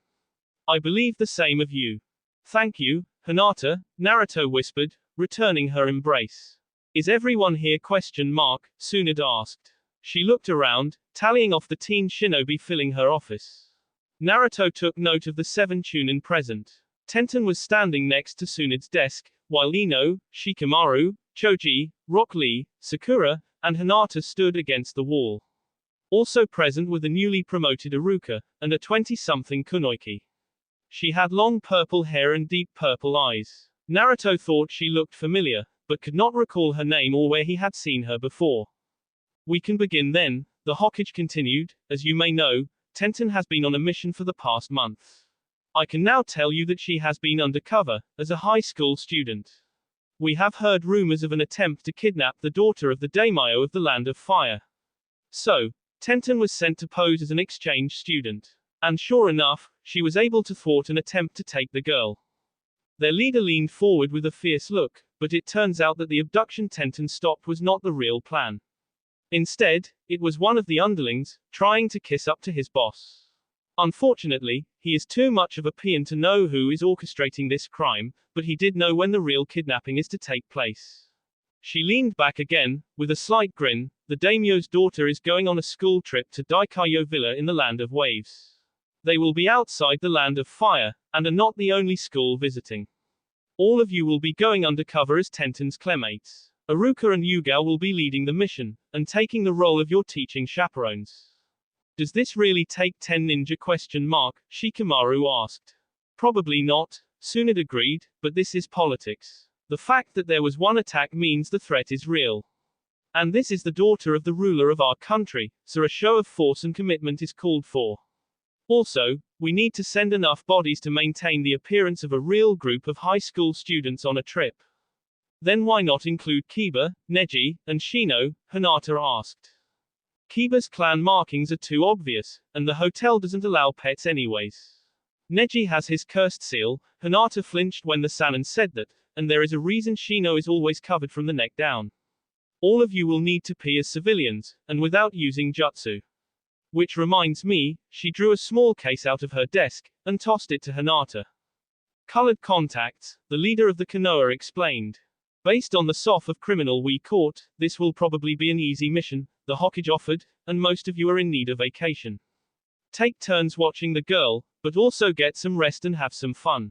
I believe the same of you. Thank you, Hinata, Naruto whispered, returning her embrace. Is everyone here? Tsunade asked. She looked around, tallying off the teen shinobi filling her office. Naruto took note of the 7 chunin present. Tenten was standing next to Tsunade's desk, while Ino, Shikamaru, Choji, Rock Lee, Sakura, and Hinata stood against the wall. Also present were the newly promoted Iruka, and a 20-something Kunoichi. She had long purple hair and deep purple eyes. Naruto thought she looked familiar, but could not recall her name or where he had seen her before. We can begin then, the Hokage continued. As you may know, Tenten has been on a mission for the past month. I can now tell you that she has been undercover, as a high school student. We have heard rumors of an attempt to kidnap the daughter of the daimyo of the Land of Fire. So, Tenten was sent to pose as an exchange student. And sure enough, she was able to thwart an attempt to take the girl. Their leader leaned forward with a fierce look, but it turns out that the abduction Tenten stopped was not the real plan. Instead, it was one of the underlings, trying to kiss up to his boss. Unfortunately, he is too much of a peon to know who is orchestrating this crime, but he did know when the real kidnapping is to take place. She leaned back again, with a slight grin. The daimyo's daughter is going on a school trip to Daikyo Villa in the Land of Waves. They will be outside the Land of Fire, and are not the only school visiting. All of you will be going undercover as Tenten's classmates. Iruka and Yugao will be leading the mission, and taking the role of your teaching chaperones. Does this really take 10 ninja? Shikamaru asked. Probably not, Tsunade agreed, but this is politics. The fact that there was one attack means the threat is real. And this is the daughter of the ruler of our country, so a show of force and commitment is called for. Also, we need to send enough bodies to maintain the appearance of a real group of high school students on a trip. Then why not include Kiba, Neji, and Shino? Hinata asked. Kiba's clan markings are too obvious, and the hotel doesn't allow pets anyways. Neji has his cursed seal. Hinata flinched when the Sannin said that, and there is a reason Shino is always covered from the neck down. All of you will need to pee as civilians, and without using jutsu. Which reminds me, she drew a small case out of her desk, and tossed it to Hinata. Colored contacts, the leader of the Konoha explained. Based on the soft of criminal we caught, this will probably be an easy mission, the Hokage offered, and most of you are in need of vacation. Take turns watching the girl, but also get some rest and have some fun.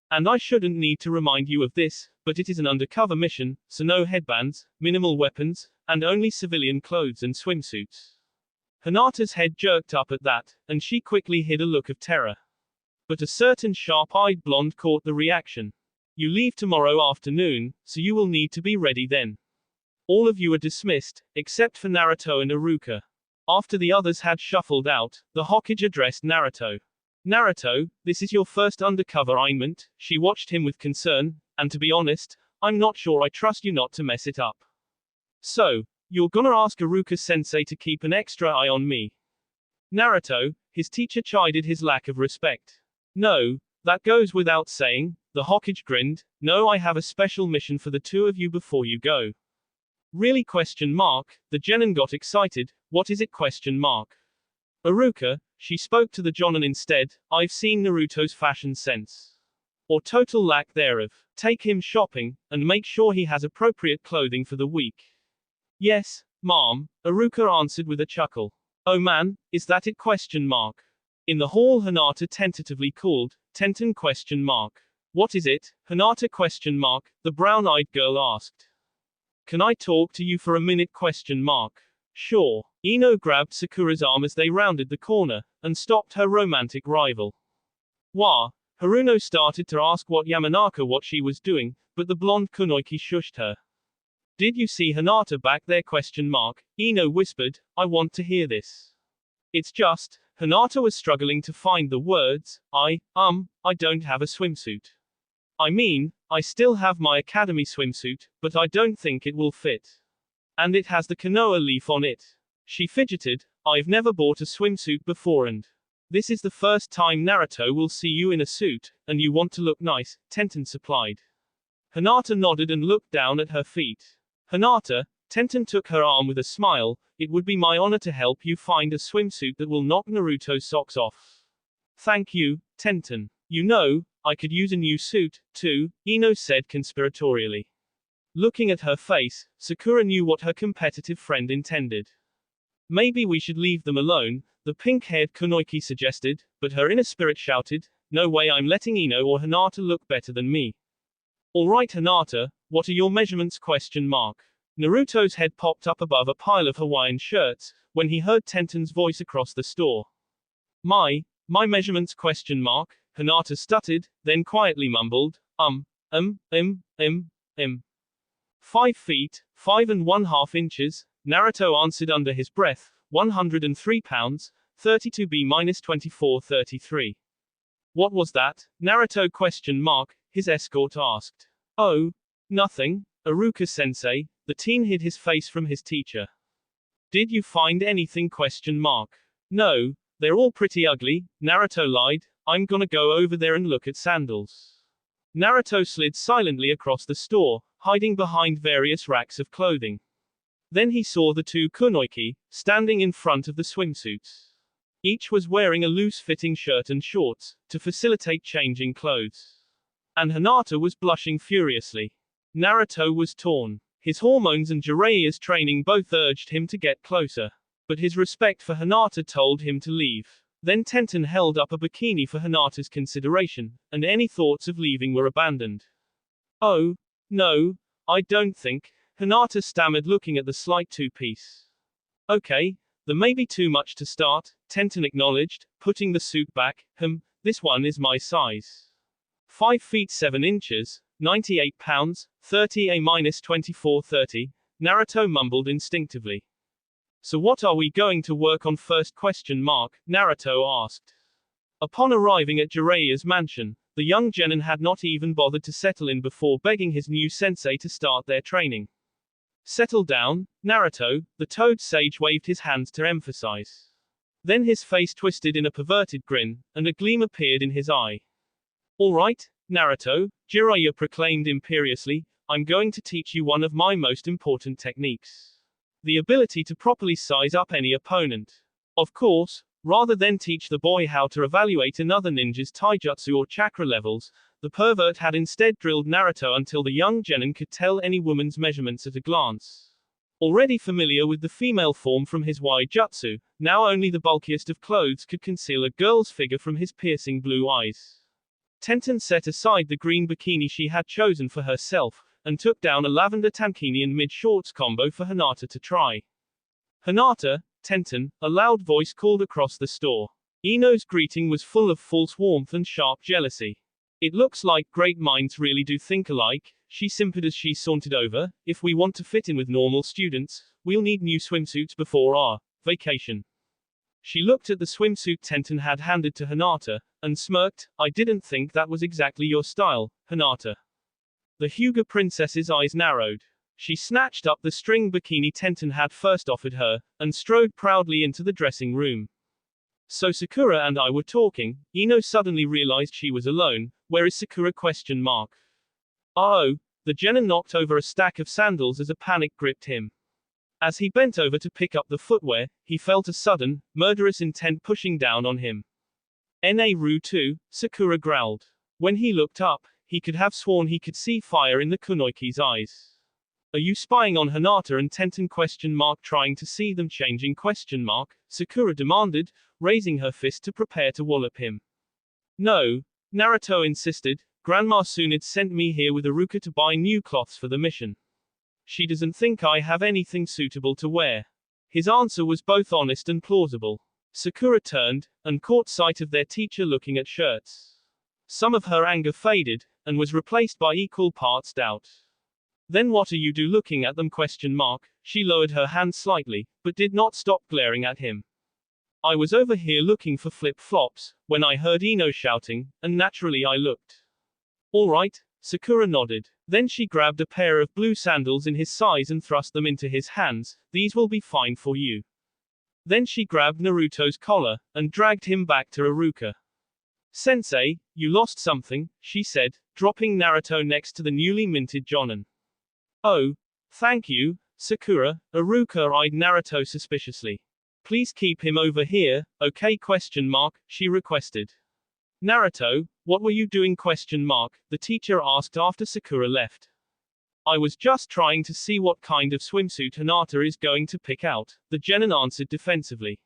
And I shouldn't need to remind you of this, but it is an undercover mission, so no headbands, minimal weapons, and only civilian clothes and swimsuits. Hinata's head jerked up at that, and she quickly hid a look of terror. But a certain sharp-eyed blonde caught the reaction. You leave tomorrow afternoon, so you will need to be ready then. All of you are dismissed, except for Naruto and Iruka. After the others had shuffled out, the Hokage addressed Naruto. Naruto, this is your first undercover assignment. She watched him with concern, and to be honest, I'm not sure I trust you not to mess it up. So, you're gonna ask Iruka-sensei to keep an extra eye on me. Naruto, his teacher chided his lack of respect. No, that goes without saying, the Hokage grinned. No, I have a special mission for the two of you before you go. Really? The genin got excited. What is it? Iruka, she spoke to the jonin instead. I've seen Naruto's fashion sense. Or total lack thereof. Take him shopping, and make sure he has appropriate clothing for the week. Yes, ma'am, Iruka answered with a chuckle. Oh man, is that it? In the hall Hinata tentatively called, Tenten? What is it, Hinata? The brown-eyed girl asked. Can I talk to you for a minute? Sure. Ino grabbed Sakura's arm as they rounded the corner, and stopped her romantic rival. Wah! Haruno started to ask Yamanaka what she was doing, but the blonde kunoichi shushed her. Did you see Hinata back there? Ino whispered, I want to hear this. It's just, Hinata was struggling to find the words, I don't have a swimsuit. I mean, I still have my academy swimsuit, but I don't think it will fit. And it has the Konoha leaf on it. She fidgeted, I've never bought a swimsuit before and this is the first time Naruto will see you in a suit, and you want to look nice, Tenten supplied. Hinata nodded and looked down at her feet. Hinata, Tenten took her arm with a smile, it would be my honor to help you find a swimsuit that will knock Naruto's socks off. Thank you, Tenten. You know, I could use a new suit, too, Ino said conspiratorially. Looking at her face, Sakura knew what her competitive friend intended. Maybe we should leave them alone, the pink-haired kunoichi suggested, but her inner spirit shouted, no way, I'm letting Ino or Hinata look better than me. Alright Hinata, what are your measurements? Naruto's head popped up above a pile of Hawaiian shirts, when he heard Tenten's voice across the store. My measurements? Hinata stuttered, then quietly mumbled, 5 feet, 5.5 inches, Naruto answered under his breath, 103 pounds, 32B-2433. What was that, Naruto? His escort asked. Oh, nothing, Iruka-sensei, the teen hid his face from his teacher. Did you find anything? No, they're all pretty ugly, Naruto lied, I'm gonna go over there and look at sandals. Naruto slid silently across the store, hiding behind various racks of clothing. Then he saw the two kunoichi, standing in front of the swimsuits. Each was wearing a loose-fitting shirt and shorts, to facilitate changing clothes. And Hinata was blushing furiously. Naruto was torn. His hormones and Jiraiya's training both urged him to get closer. But his respect for Hinata told him to leave. Then Tenten held up a bikini for Hinata's consideration, and any thoughts of leaving were abandoned. Oh, no, I don't think, Hinata stammered looking at the slight two-piece. Okay, there may be too much to start, Tenten acknowledged, putting the suit back, this one is my size. 5 feet 7 inches, 98 pounds, 30A-2430, Naruto mumbled instinctively. So what are we going to work on first? Naruto asked. Upon arriving at Jiraiya's mansion, the young genin had not even bothered to settle in before begging his new sensei to start their training. Settle down, Naruto, the toad sage waved his hands to emphasize. Then his face twisted in a perverted grin, and a gleam appeared in his eye. Alright, Naruto, Jiraiya proclaimed imperiously, I'm going to teach you one of my most important techniques. The ability to properly size up any opponent. Of course, rather than teach the boy how to evaluate another ninja's taijutsu or chakra levels, the pervert had instead drilled Naruto until the young genin could tell any woman's measurements at a glance. Already familiar with the female form from his waijutsu, now only the bulkiest of clothes could conceal a girl's figure from his piercing blue eyes. Tenten set aside the green bikini she had chosen for herself, and took down a lavender tankini and mid-shorts combo for Hinata to try. Hinata, Tenten, a loud voice called across the store. Ino's greeting was full of false warmth and sharp jealousy. It looks like great minds really do think alike, she simpered as she sauntered over. If we want to fit in with normal students, we'll need new swimsuits before our vacation. She looked at the swimsuit Tenten had handed to Hinata, and smirked. I didn't think that was exactly your style, Hinata. The Hyuga princess's eyes narrowed. She snatched up the string bikini Tenten had first offered her, and strode proudly into the dressing room. So Sakura and I were talking. Ino suddenly realized she was alone. Where is Sakura? Oh, the genin knocked over a stack of sandals as a panic gripped him. As he bent over to pick up the footwear, he felt a sudden, murderous intent pushing down on him. Naruto, Sakura growled. When he looked up, he could have sworn he could see fire in the kunoichi's eyes. Are you spying on Hinata and Tenten? Trying to see them changing? Sakura demanded, raising her fist to prepare to wallop him. No, Naruto insisted. Grandma Tsunade sent me here with Iruka to buy new cloths for the mission. She doesn't think I have anything suitable to wear. His answer was both honest and plausible. Sakura turned, and caught sight of their teacher looking at shirts. Some of her anger faded, and was replaced by equal parts doubt. Then what are you do looking at them? She lowered her hand slightly, but did not stop glaring at him. I was over here looking for flip-flops, when I heard Ino shouting, and naturally I looked. All right, Sakura nodded. Then she grabbed a pair of blue sandals in his size and thrust them into his hands. These will be fine for you. Then she grabbed Naruto's collar, and dragged him back to Iruka. Sensei, you lost something, she said, dropping Naruto next to the newly minted jonin. Oh, thank you, Sakura. Iruka eyed Naruto suspiciously. Please keep him over here, okay? She requested. Naruto, what were you doing? The teacher asked after Sakura left. I was just trying to see what kind of swimsuit Hinata is going to pick out, the genin answered defensively.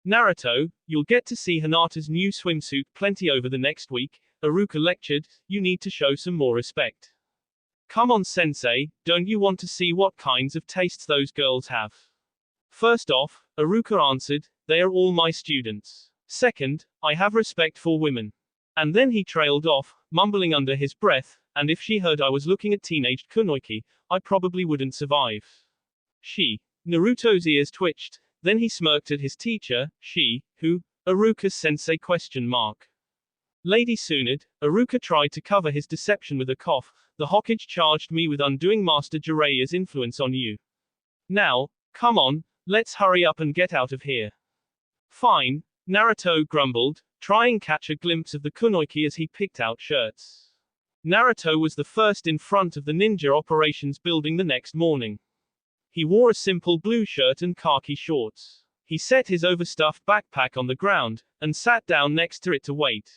Naruto, you'll get to see Hinata's new swimsuit plenty over the next week, Iruka lectured. You need to show some more respect. Come on, sensei, don't you want to see what kinds of tastes those girls have? First off, Iruka answered, they are all my students. Second, I have respect for women. And then he trailed off, mumbling under his breath, and if she heard I was looking at teenaged kunoichi, I probably wouldn't survive. Naruto's ears twitched, then he smirked at his teacher, who? Iruka sensei? Lady Tsunade, Iruka tried to cover his deception with a cough. The Hokage charged me with undoing Master Jiraiya's influence on you. Now, come on, let's hurry up and get out of here. Fine, Naruto grumbled, trying to catch a glimpse of the kunoichi as he picked out shirts. Naruto was the first in front of the ninja operations building the next morning. He wore a simple blue shirt and khaki shorts. He set his overstuffed backpack on the ground, and sat down next to it to wait.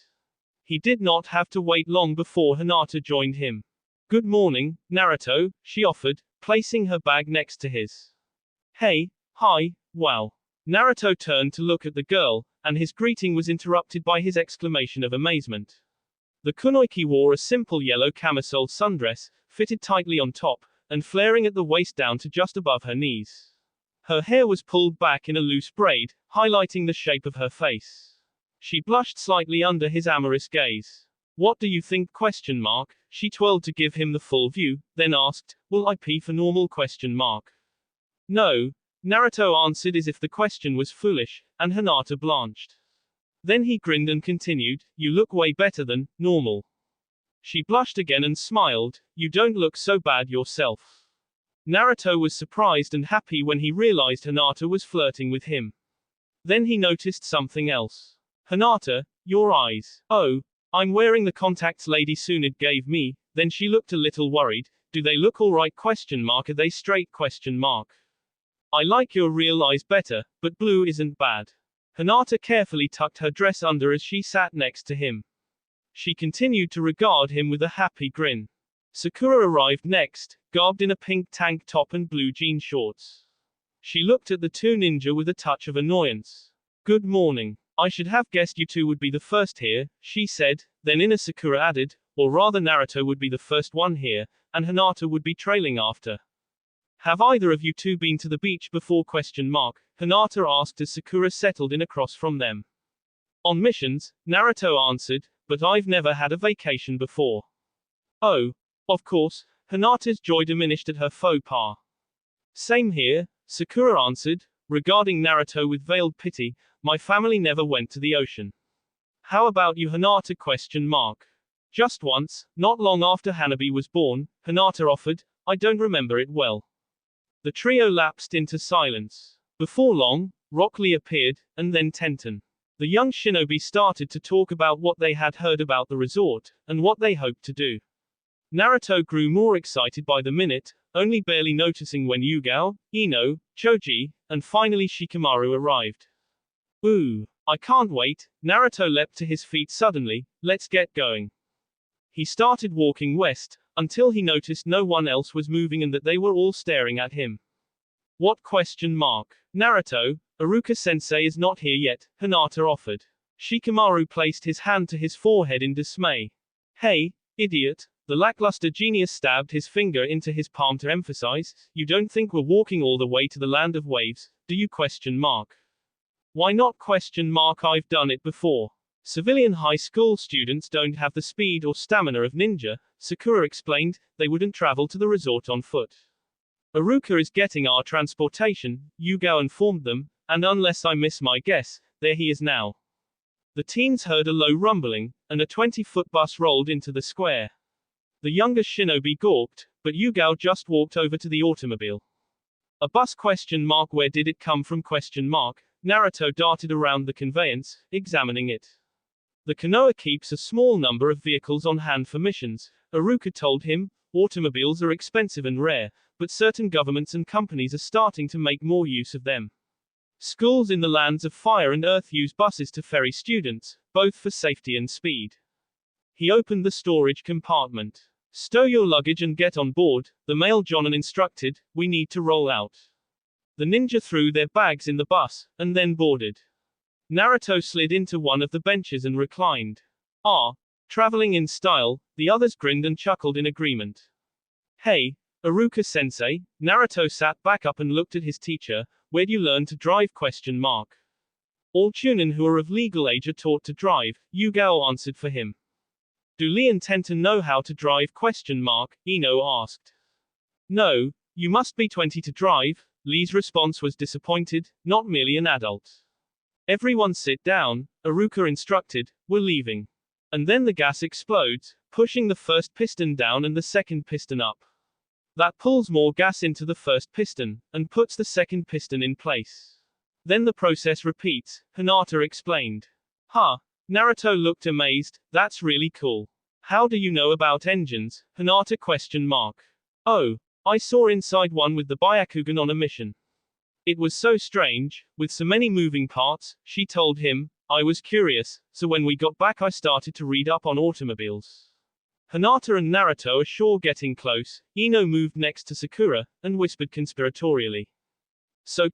He did not have to wait long before Hinata joined him. Good morning, Naruto, she offered, placing her bag next to his. Hey, hi, wow. Naruto turned to look at the girl, and his greeting was interrupted by his exclamation of amazement. The kunoichi wore a simple yellow camisole sundress, fitted tightly on top, and flaring at the waist down to just above her knees. Her hair was pulled back in a loose braid, highlighting the shape of her face. She blushed slightly under his amorous gaze. What do you think? She twirled to give him the full view, then asked, will I pee for normal? No, Naruto answered as if the question was foolish, and Hinata blanched. Then he grinned and continued, you look way better than normal. She blushed again and smiled, you don't look so bad yourself. Naruto was surprised and happy when he realized Hinata was flirting with him. Then he noticed something else. Hinata, your eyes. Oh, I'm wearing the contacts Lady Tsunade gave me. Then she looked a little worried. Do they look alright? Are they straight? I like your real eyes better, but blue isn't bad. Hinata carefully tucked her dress under as she sat next to him. She continued to regard him with a happy grin. Sakura arrived next, garbed in a pink tank top and blue jean shorts. She looked at the two ninja with a touch of annoyance. Good morning. I should have guessed you two would be the first here, she said, then Ina Sakura added, or rather Naruto would be the first one here, and Hinata would be trailing after. Have either of you two been to the beach before? Hinata asked as Sakura settled in across from them. On missions, Naruto answered, but I've never had a vacation before. Oh. Of course, Hinata's joy diminished at her faux pas. Same here, Sakura answered, regarding Naruto with veiled pity, my family never went to the ocean. How about you, Hinata? Just once, not long after Hanabi was born, Hinata offered, I don't remember it well. The trio lapsed into silence. Before long, Rock Lee appeared, and then Tenten. The young shinobi started to talk about what they had heard about the resort, and what they hoped to do. Naruto grew more excited by the minute, only barely noticing when Yugao, Ino, Choji, and finally Shikamaru arrived. Ooh, I can't wait. Naruto leapt to his feet suddenly, let's get going. He started walking west, until he noticed no one else was moving and that they were all staring at him. What? Naruto, Iruka-sensei is not here yet, Hinata offered. Shikamaru placed his hand to his forehead in dismay. Hey, idiot. The lackluster genius stabbed his finger into his palm to emphasize, you don't think we're walking all the way to the land of waves, do you? Why not? I've done it before. Civilian high school students don't have the speed or stamina of ninja, Sakura explained, they wouldn't travel to the resort on foot. Iruka is getting our transportation, Yugao informed them, and unless I miss my guess, there he is now. The teens heard a low rumbling, and a 20-foot bus rolled into the square. The younger shinobi gawked, but Yugao just walked over to the automobile. A bus? Where did it come from? Naruto darted around the conveyance, examining it. The Konoha keeps a small number of vehicles on hand for missions, Iruka told him. Automobiles are expensive and rare, but certain governments and companies are starting to make more use of them. Schools in the lands of fire and earth use buses to ferry students, both for safety and speed. He opened the storage compartment. Stow your luggage and get on board, the male Jonin instructed, we need to roll out. The ninja threw their bags in the bus, and then boarded. Naruto slid into one of the benches and reclined. Ah, traveling in style, the others grinned and chuckled in agreement. Hey, Iruka-sensei, Naruto sat back up and looked at his teacher, where'd you learn to drive? All chunin who are of legal age are taught to drive, Yugao answered for him. Do Lee and Tenten know how to drive? Ino asked. No, you must be 20 to drive. Lee's response was disappointed, not merely an adult. Everyone sit down, Iruka instructed, we're leaving. And then the gas explodes, pushing the first piston down and the second piston up. That pulls more gas into the first piston, and puts the second piston in place. Then the process repeats, Hinata explained. Huh. Naruto looked amazed, that's really cool. How do you know about engines? Hinata ? Oh, I saw inside one with the Byakugan on a mission. It was so strange, with so many moving parts, she told him. I was curious, so when we got back I started to read up on automobiles. Hinata and Naruto are sure getting close. Ino moved next to Sakura, and whispered conspiratorially. So ?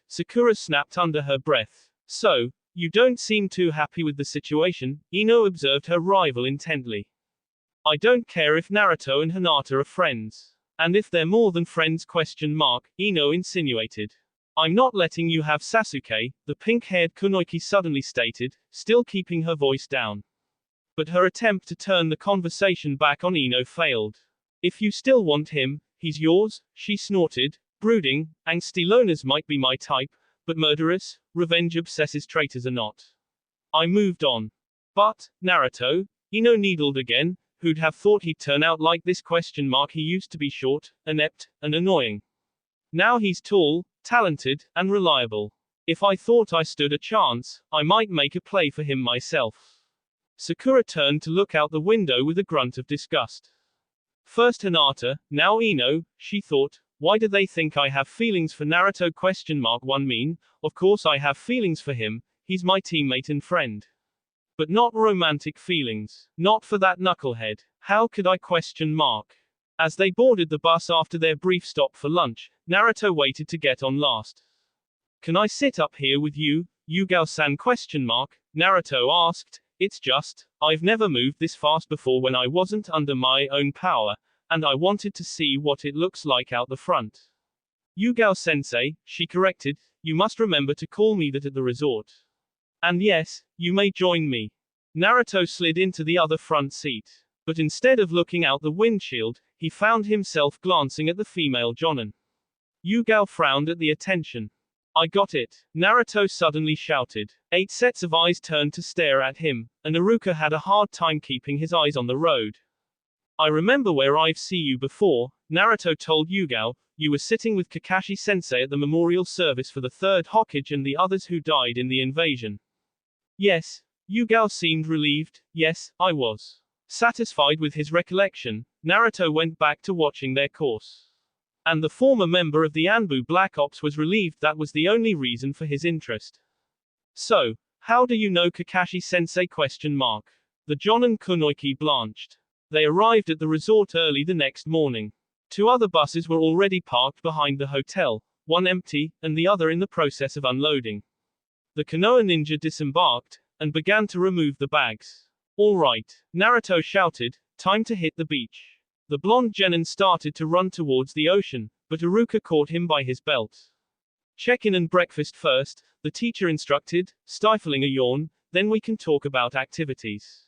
Sakura snapped under her breath. So, you don't seem too happy with the situation, Ino observed her rival intently. I don't care if Naruto and Hinata are friends. And if they're more than friends? Ino insinuated. I'm not letting you have Sasuke, the pink-haired kunoichi suddenly stated, still keeping her voice down. But her attempt to turn the conversation back on Ino failed. If you still want him, he's yours, she snorted, brooding, angsty loners might be my type, but murderous, revenge-obsessed traitors are not. I moved on. But, Naruto, Ino needled again, who'd have thought he'd turn out like this? He used to be short, inept, and annoying. Now he's tall, talented, and reliable. If I thought I stood a chance, I might make a play for him myself. Sakura turned to look out the window with a grunt of disgust. First Hinata, now Ino, she thought, why do they think I have feelings for Naruto? One mean, of course I have feelings for him, he's my teammate and friend. But not romantic feelings. Not for that knucklehead. How could I ? As they boarded the bus after their brief stop for lunch, Naruto waited to get on last. Can I sit up here with you, Yugao-san? Naruto asked. It's just, I've never moved this fast before when I wasn't under my own power, and I wanted to see what it looks like out the front. Yugao-sensei, she corrected, you must remember to call me that at the resort. And yes, you may join me. Naruto slid into the other front seat. But instead of looking out the windshield, he found himself glancing at the female Jonin. Yugao frowned at the attention. I got it, Naruto suddenly shouted. 8 sets of eyes turned to stare at him, and Iruka had a hard time keeping his eyes on the road. I remember where I've seen you before, Naruto told Yugao. You were sitting with Kakashi-sensei at the memorial service for the 3rd Hokage and the others who died in the invasion. Yes, Yugao seemed relieved. Yes, I was. Satisfied with his recollection, Naruto went back to watching their course. And the former member of the Anbu Black Ops was relieved that was the only reason for his interest. So, how do you know Kakashi-sensei ? The Jonin Kunoichi blanched. They arrived at the resort early the next morning. 2 other buses were already parked behind the hotel, one empty, and the other in the process of unloading. The Konoha ninja disembarked, and began to remove the bags. All right, Naruto shouted, time to hit the beach. The blonde genin started to run towards the ocean, but Iruka caught him by his belt. Check-in and breakfast first, the teacher instructed, stifling a yawn, then we can talk about activities.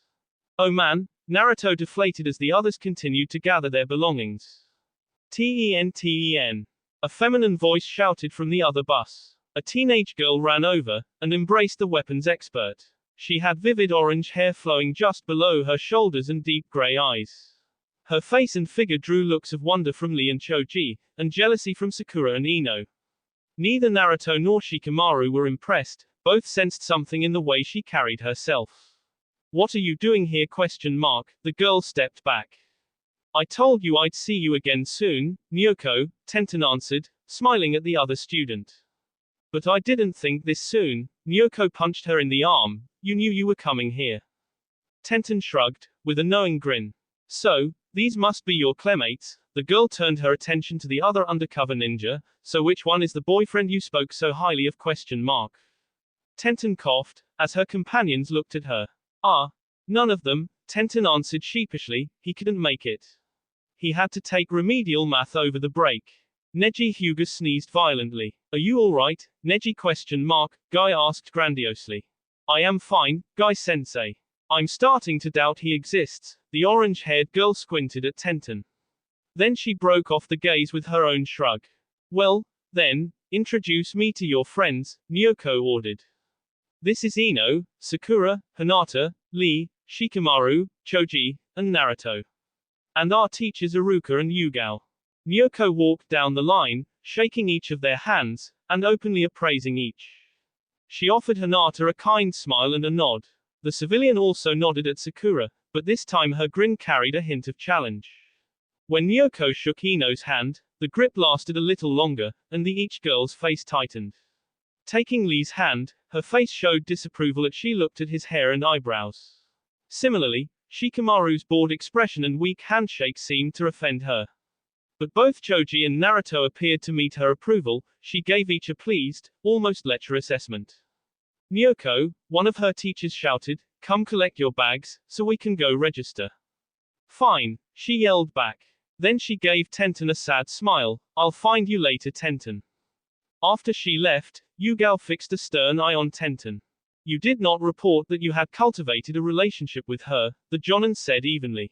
Oh man, Naruto deflated as the others continued to gather their belongings. Ten. A feminine voice shouted from the other bus. A teenage girl ran over, and embraced the weapons expert. She had vivid orange hair flowing just below her shoulders and deep gray eyes. Her face and figure drew looks of wonder from Lee and Choji, and jealousy from Sakura and Ino. Neither Naruto nor Shikamaru were impressed, both sensed something in the way she carried herself. What are you doing here ? The girl stepped back. I told you I'd see you again soon, Nyoko, Tenten answered, smiling at the other student. But I didn't think this soon. Nyoko punched her in the arm. You knew you were coming here. Tenten shrugged, with a knowing grin. So, these must be your classmates. The girl turned her attention to the other undercover ninja. So which one is the boyfriend you spoke so highly of ? Tenten coughed, as her companions looked at her. None of them, Tenten answered sheepishly, he couldn't make it. He had to take remedial math over the break. Neji Hyuga sneezed violently. Are you alright, Neji ? Guy asked grandiosely. I am fine, Guy-sensei. I'm starting to doubt he exists. The orange-haired girl squinted at Tenten. Then she broke off the gaze with her own shrug. Well, then, introduce me to your friends, Nyoko ordered. This is Ino, Sakura, Hinata, Lee, Shikamaru, Choji, and Naruto. And our teachers Iruka and Yugao. Nyoko walked down the line, shaking each of their hands, and openly appraising each. She offered Hinata a kind smile and a nod. The civilian also nodded at Sakura, but this time her grin carried a hint of challenge. When Nyoko shook Ino's hand, the grip lasted a little longer, and each girl's face tightened. Taking Lee's hand, her face showed disapproval as she looked at his hair and eyebrows. Similarly, Shikamaru's bored expression and weak handshake seemed to offend her. But both Choji and Naruto appeared to meet her approval. She gave each a pleased, almost lecherous assessment. Nyoko, one of her teachers shouted, come collect your bags, so we can go register. Fine, she yelled back. Then she gave Tenten a sad smile. I'll find you later, Tenten. After she left, Yugao fixed a stern eye on Tenten. You did not report that you had cultivated a relationship with her, the Jonin said evenly.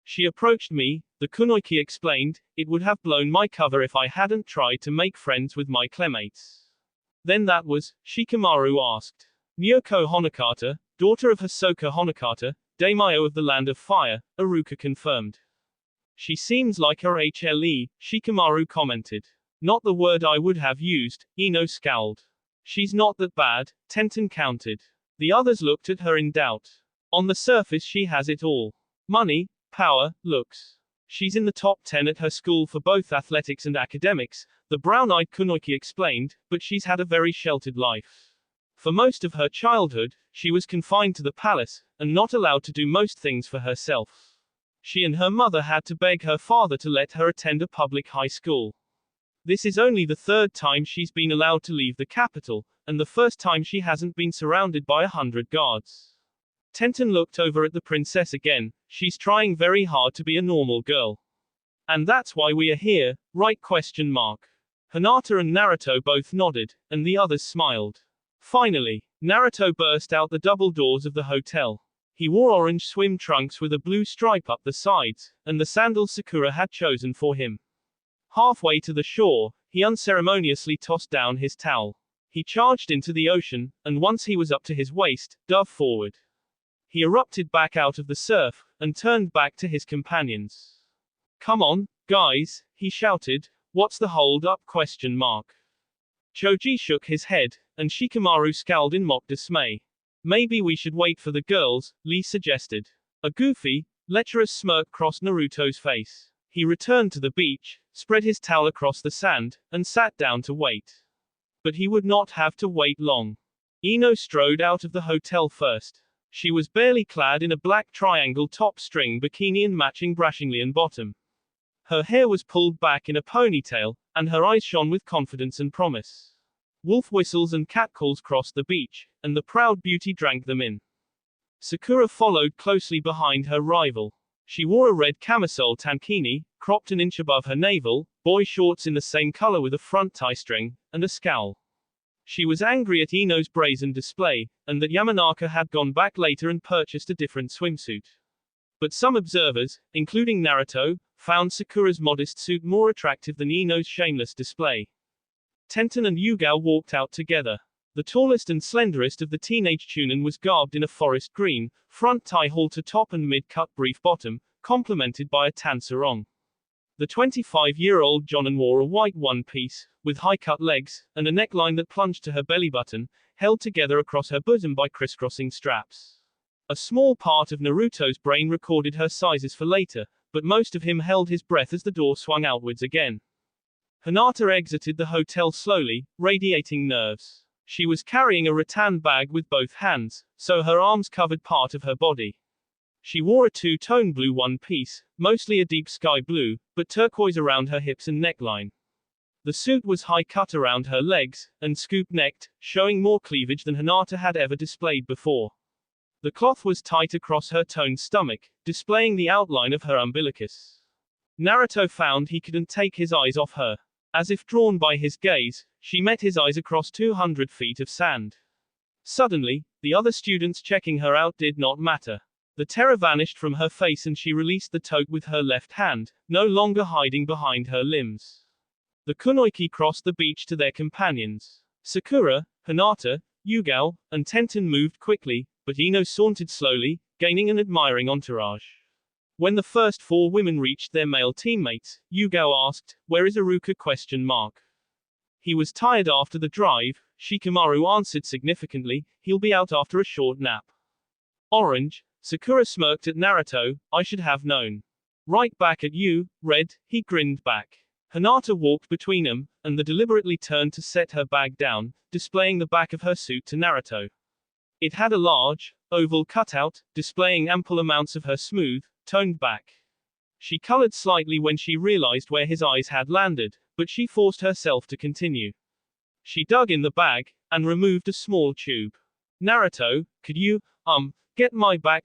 She approached me, the Kunoichi explained, it would have blown my cover if I hadn't tried to make friends with my classmates. Then that was, Shikamaru asked. Nyoko Honokata, daughter of Hisoka Honokata, daimyo of the Land of Fire, Iruka confirmed. She seems like her HLE, Shikamaru commented. Not the word I would have used, Ino scowled. She's not that bad, Tenten countered. The others looked at her in doubt. On the surface she has it all. Money, power, looks. She's in the top 10 at her school for both athletics and academics, the brown-eyed Kunoichi explained, but she's had a very sheltered life. For most of her childhood, she was confined to the palace, and not allowed to do most things for herself. She and her mother had to beg her father to let her attend a public high school. This is only the 3rd time she's been allowed to leave the capital, and the first time she hasn't been surrounded by 100 guards. Tenten looked over at the princess again. She's trying very hard to be a normal girl. And that's why we are here, right ? Hinata and Naruto both nodded, and the others smiled. Finally, Naruto burst out the double doors of the hotel. He wore orange swim trunks with a blue stripe up the sides, and the sandals Sakura had chosen for him. Halfway to the shore, he unceremoniously tossed down his towel. He charged into the ocean, and once he was up to his waist, dove forward. He erupted back out of the surf, and turned back to his companions. "Come on, guys," he shouted, "what's the hold up? Choji shook his head, and Shikamaru scowled in mock dismay. "Maybe we should wait for the girls," Lee suggested. A goofy, lecherous smirk crossed Naruto's face. He returned to the beach, spread his towel across the sand, and sat down to wait. But he would not have to wait long. Ino strode out of the hotel first. She was barely clad in a black triangle top string bikini and matching Brashinglean bottom. Her hair was pulled back in a ponytail, and her eyes shone with confidence and promise. Wolf whistles and catcalls crossed the beach, and the proud beauty drank them in. Sakura followed closely behind her rival. She wore a red camisole tankini, cropped an inch above her navel, boy shorts in the same color with a front tie string, and a scowl. She was angry at Ino's brazen display, and that Yamanaka had gone back later and purchased a different swimsuit. But some observers, including Naruto, found Sakura's modest suit more attractive than Ino's shameless display. Tenten and Yugao walked out together. The tallest and slenderest of the teenage Chunin was garbed in a forest green, front tie halter top and mid-cut brief bottom, complemented by a tan sarong. The 25-year-old Jonin wore a white one-piece, with high-cut legs, and a neckline that plunged to her belly button, held together across her bosom by crisscrossing straps. A small part of Naruto's brain recorded her sizes for later, but most of him held his breath as the door swung outwards again. Hinata exited the hotel slowly, radiating nerves. She was carrying a rattan bag with both hands, so her arms covered part of her body. She wore a two-tone blue one-piece, mostly a deep sky blue, but turquoise around her hips and neckline. The suit was high-cut around her legs, and scoop-necked, showing more cleavage than Hinata had ever displayed before. The cloth was tight across her toned stomach, displaying the outline of her umbilicus. Naruto found he couldn't take his eyes off her. As if drawn by his gaze, she met his eyes across 200 feet of sand. Suddenly, the other students checking her out did not matter. The terror vanished from her face and she released the tote with her left hand, no longer hiding behind her limbs. The kunoichi crossed the beach to their companions. Sakura, Hinata, Yugao, and Tenten moved quickly, but Ino sauntered slowly, gaining an admiring entourage. When the first four women reached their male teammates, Yugao asked, "Where is Iruka?" He was tired after the drive, Shikamaru answered significantly, "He'll be out after a short nap." Orange, Sakura smirked at Naruto, "I should have known." "Right back at you, Red," he grinned back. Hinata walked between them, and the deliberately turned to set her bag down, displaying the back of her suit to Naruto. It had a large, oval cutout, displaying ample amounts of her smooth, toned back. She colored slightly when she realized where his eyes had landed, but she forced herself to continue. She dug in the bag, and removed a small tube. "Naruto, could you, get my back?"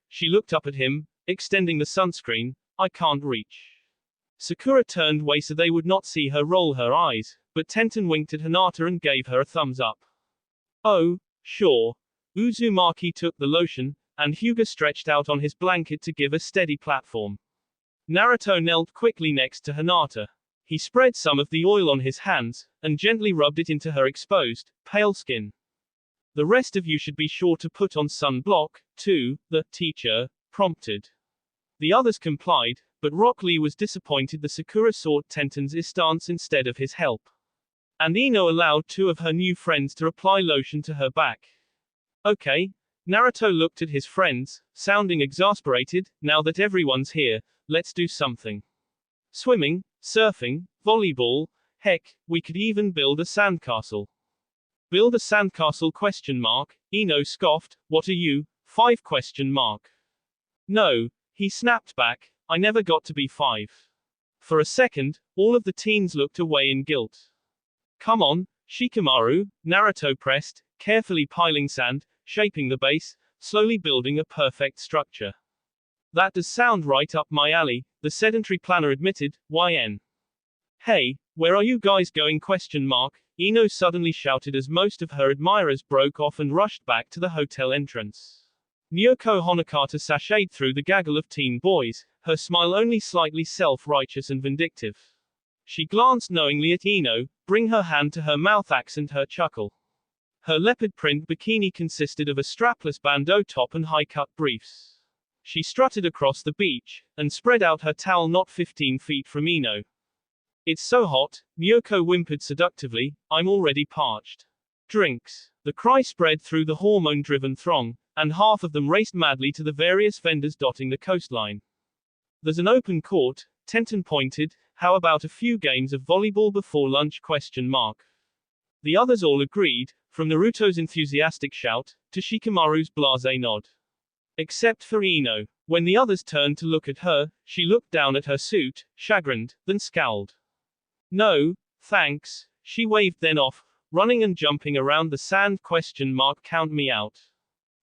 She looked up at him, extending the sunscreen. "I can't reach." Sakura turned away so they would not see her roll her eyes, but Tenten winked at Hinata and gave her a thumbs up. "Oh, sure." Uzumaki took the lotion, and Hyuga stretched out on his blanket to give a steady platform. Naruto knelt quickly next to Hinata. He spread some of the oil on his hands, and gently rubbed it into her exposed, pale skin. "The rest of you should be sure to put on sunblock, too," the teacher prompted. The others complied, but Rock Lee was disappointed the Sakura sought Tenten's assistance instead of his help. And Ino allowed two of her new friends to apply lotion to her back. "Okay." Naruto looked at his friends, sounding exasperated. "Now that everyone's here, let's do something. Swimming, surfing, volleyball, heck, we could even build a sandcastle." "Build a sandcastle?" Ino scoffed. "What are you, 5? "No," he snapped back, "I never got to be 5. For a second, all of the teens looked away in guilt. "Come on, Shikamaru," Naruto pressed, carefully piling sand, shaping the base, slowly building a perfect structure. "That does sound right up my alley," the sedentary planner admitted. "YN. Hey, where are you guys going? Ino suddenly shouted as most of her admirers broke off and rushed back to the hotel entrance. Nyoko Honokata sashayed through the gaggle of teen boys, her smile only slightly self-righteous and vindictive. She glanced knowingly at Ino, bring her hand to her mouth accent her chuckle. Her leopard print bikini consisted of a strapless bandeau top and high-cut briefs. She strutted across the beach, and spread out her towel not 15 feet from Ino. It's so hot, Nyoko whimpered seductively, I'm already parched. Drinks. The cry spread through the hormone-driven throng, and half of them raced madly to the various vendors dotting the coastline. There's an open court, Tenten pointed, how about a few games of volleyball before lunch? The others all agreed, from Naruto's enthusiastic shout, to Shikamaru's blasé nod. Except for Ino. When the others turned to look at her, she looked down at her suit, chagrined, then scowled. No, thanks, she waved then off, running and jumping around the sand? Count me out.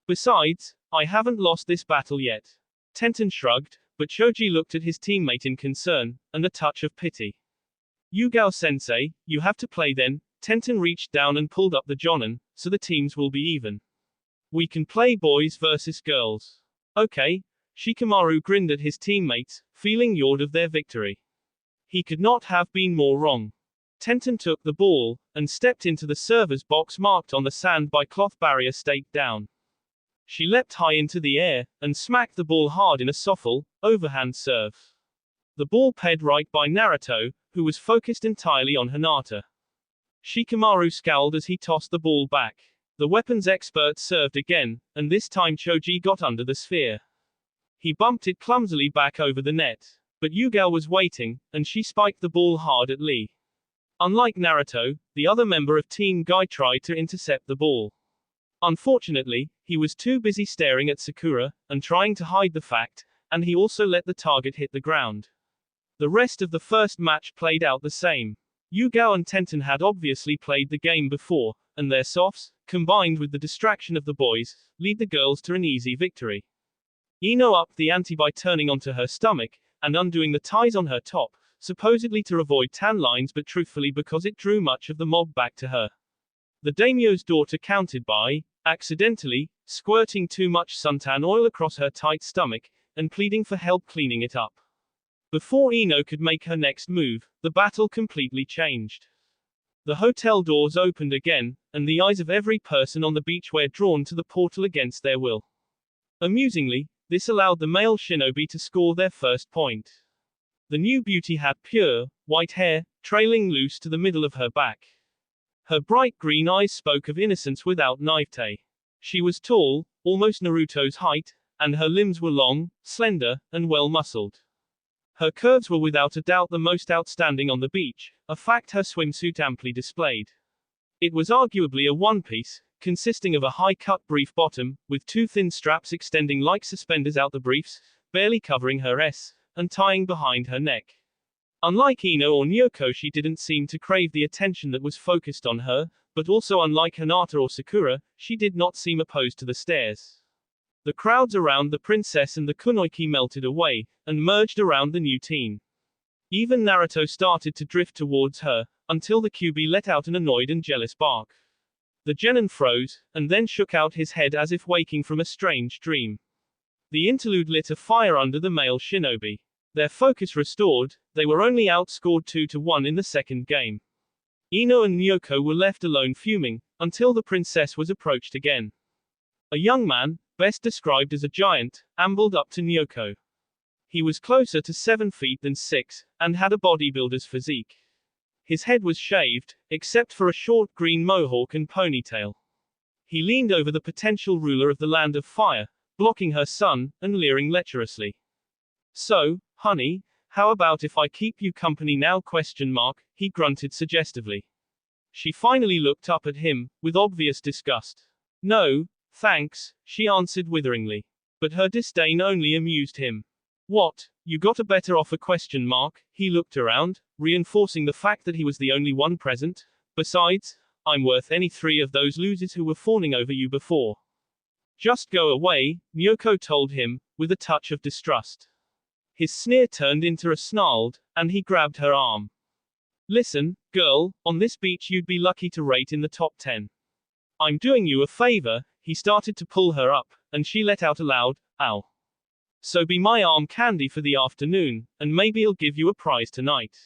Besides, I haven't lost this battle yet. Tenten shrugged, but Choji looked at his teammate in concern, and a touch of pity. Yugao-sensei, you have to play then. Tenten reached down and pulled up the jonin, so the teams will be even. We can play boys versus girls. Okay. Shikamaru grinned at his teammates, feeling awed of their victory. He could not have been more wrong. Tenten took the ball, and stepped into the server's box marked on the sand by cloth barrier staked down. She leapt high into the air, and smacked the ball hard in a softball, overhand serve. The ball ped right by Naruto, who was focused entirely on Hinata. Shikamaru scowled as he tossed the ball back. The weapons expert served again, and this time Choji got under the sphere. He bumped it clumsily back over the net. But Yugao was waiting, and she spiked the ball hard at Lee. Unlike Naruto, the other member of Team Guy tried to intercept the ball. Unfortunately, he was too busy staring at Sakura, and trying to hide the fact, and he also let the target hit the ground. The rest of the first match played out the same. Yugao and Tenten had obviously played the game before, and their softs, combined with the distraction of the boys, lead the girls to an easy victory. Ino upped the ante by turning onto her stomach, and undoing the ties on her top, supposedly to avoid tan lines but truthfully because it drew much of the mob back to her. The daimyo's daughter countered by, accidentally, squirting too much suntan oil across her tight stomach, and pleading for help cleaning it up. Before Ino could make her next move, the battle completely changed. The hotel doors opened again, and the eyes of every person on the beach were drawn to the portal against their will. Amusingly, this allowed the male shinobi to score their first point. The new beauty had pure, white hair, trailing loose to the middle of her back. Her bright green eyes spoke of innocence without naivete. She was tall, almost Naruto's height, and her limbs were long, slender, and well-muscled. Her curves were without a doubt the most outstanding on the beach, a fact her swimsuit amply displayed. It was arguably a one-piece, consisting of a high-cut brief bottom, with two thin straps extending like suspenders out the briefs, barely covering her S, and tying behind her neck. Unlike Ino or Nyoko, she didn't seem to crave the attention that was focused on her, but also unlike Hinata or Sakura, she did not seem opposed to the stares. The crowds around the princess and the kunoichi melted away, and merged around the new teen. Even Naruto started to drift towards her, until the QB let out an annoyed and jealous bark. The genin froze, and then shook out his head as if waking from a strange dream. The interlude lit a fire under the male shinobi. Their focus restored, they were only outscored 2-1 in the second game. Ino and Nyoko were left alone fuming, until the princess was approached again. A young man, best described as a giant, ambled up to Nyoko. He was closer to 7 feet than 6, and had a bodybuilder's physique. His head was shaved, except for a short green mohawk and ponytail. He leaned over the potential ruler of the Land of Fire, blocking her sun, and leering lecherously. So, honey, how about if I keep you company now? He grunted suggestively. She finally looked up at him, with obvious disgust. No, thanks, she answered witheringly. But her disdain only amused him. What, you got a better offer? He looked around, reinforcing the fact that he was the only one present. Besides, I'm worth any 3 of those losers who were fawning over you before. Just go away, Nyoko told him, with a touch of distrust. His sneer turned into a snarled, and he grabbed her arm. Listen, girl, on this beach you'd be lucky to rate in the top 10. I'm doing you a favor. He started to pull her up, and she let out a loud, ow. So be my arm candy for the afternoon, and maybe I'll give you a prize tonight.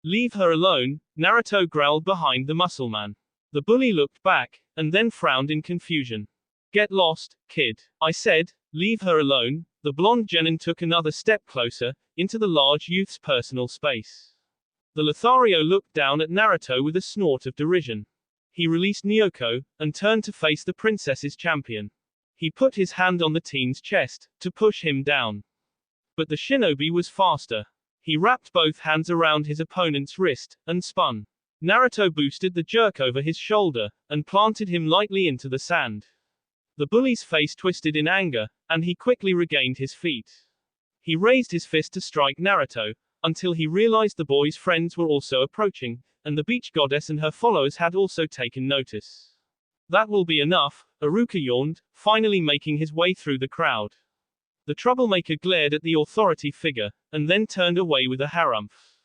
Leave her alone, Naruto growled behind the muscle man. The bully looked back, and then frowned in confusion. Get lost, kid. I said, leave her alone. The blonde genin took another step closer, into the large youth's personal space. The Lothario looked down at Naruto with a snort of derision. He released Nyoko, and turned to face the princess's champion. He put his hand on the teen's chest, to push him down. But the shinobi was faster. He wrapped both hands around his opponent's wrist, and spun. Naruto boosted the jerk over his shoulder, and planted him lightly into the sand. The bully's face twisted in anger, and he quickly regained his feet. He raised his fist to strike Naruto, until he realized the boy's friends were also approaching, and the beach goddess and her followers had also taken notice. That will be enough, Iruka yawned, finally making his way through the crowd. The troublemaker glared at the authority figure, and then turned away with a harumph.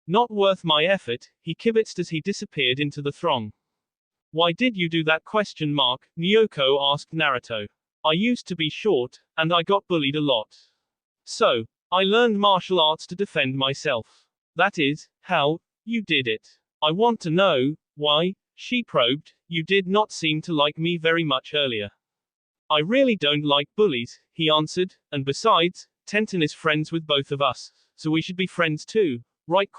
Not worth my effort, he kibitzed as he disappeared into the throng. Why did you do that? Nyoko asked Naruto. I used to be short, and I got bullied a lot. So, I learned martial arts to defend myself. That is, how you did it. I want to know, why, she probed, you did not seem to like me very much earlier. I really don't like bullies, he answered, and besides, Tenten is friends with both of us, so we should be friends too, right?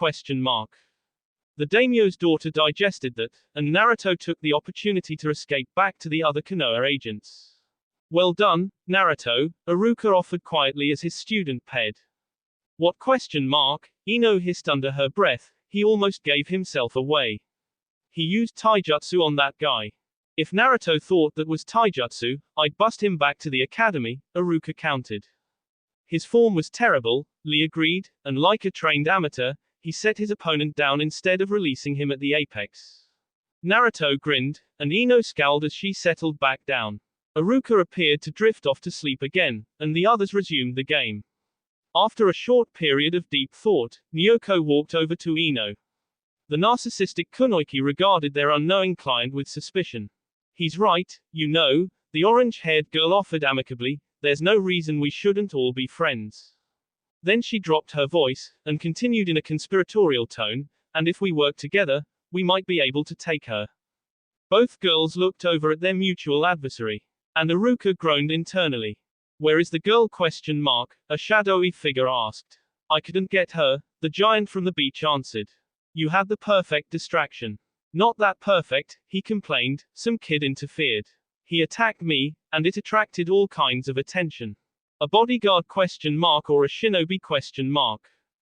The daimyo's daughter digested that, and Naruto took the opportunity to escape back to the other Konoha agents. Well done, Naruto, Iruka offered quietly as his student paid. What? Ino hissed under her breath, he almost gave himself away. He used taijutsu on that guy. If Naruto thought that was taijutsu, I'd bust him back to the academy, Iruka countered. His form was terrible, Lee agreed, and like a trained amateur, he set his opponent down instead of releasing him at the apex. Naruto grinned, and Ino scowled as she settled back down. Iruka appeared to drift off to sleep again, and the others resumed the game. After a short period of deep thought, Nyoko walked over to Ino. The narcissistic kunoichi regarded their unknowing client with suspicion. He's right, you know, the orange-haired girl offered amicably, there's no reason we shouldn't all be friends. Then she dropped her voice, and continued in a conspiratorial tone, and if we work together, we might be able to take her. Both girls looked over at their mutual adversary. And Iruka groaned internally. Where is the girl? A shadowy figure asked. I couldn't get her, the giant from the beach answered. You had the perfect distraction. Not that perfect, he complained, some kid interfered. He attacked me, and it attracted all kinds of attention. A bodyguard? Or a shinobi?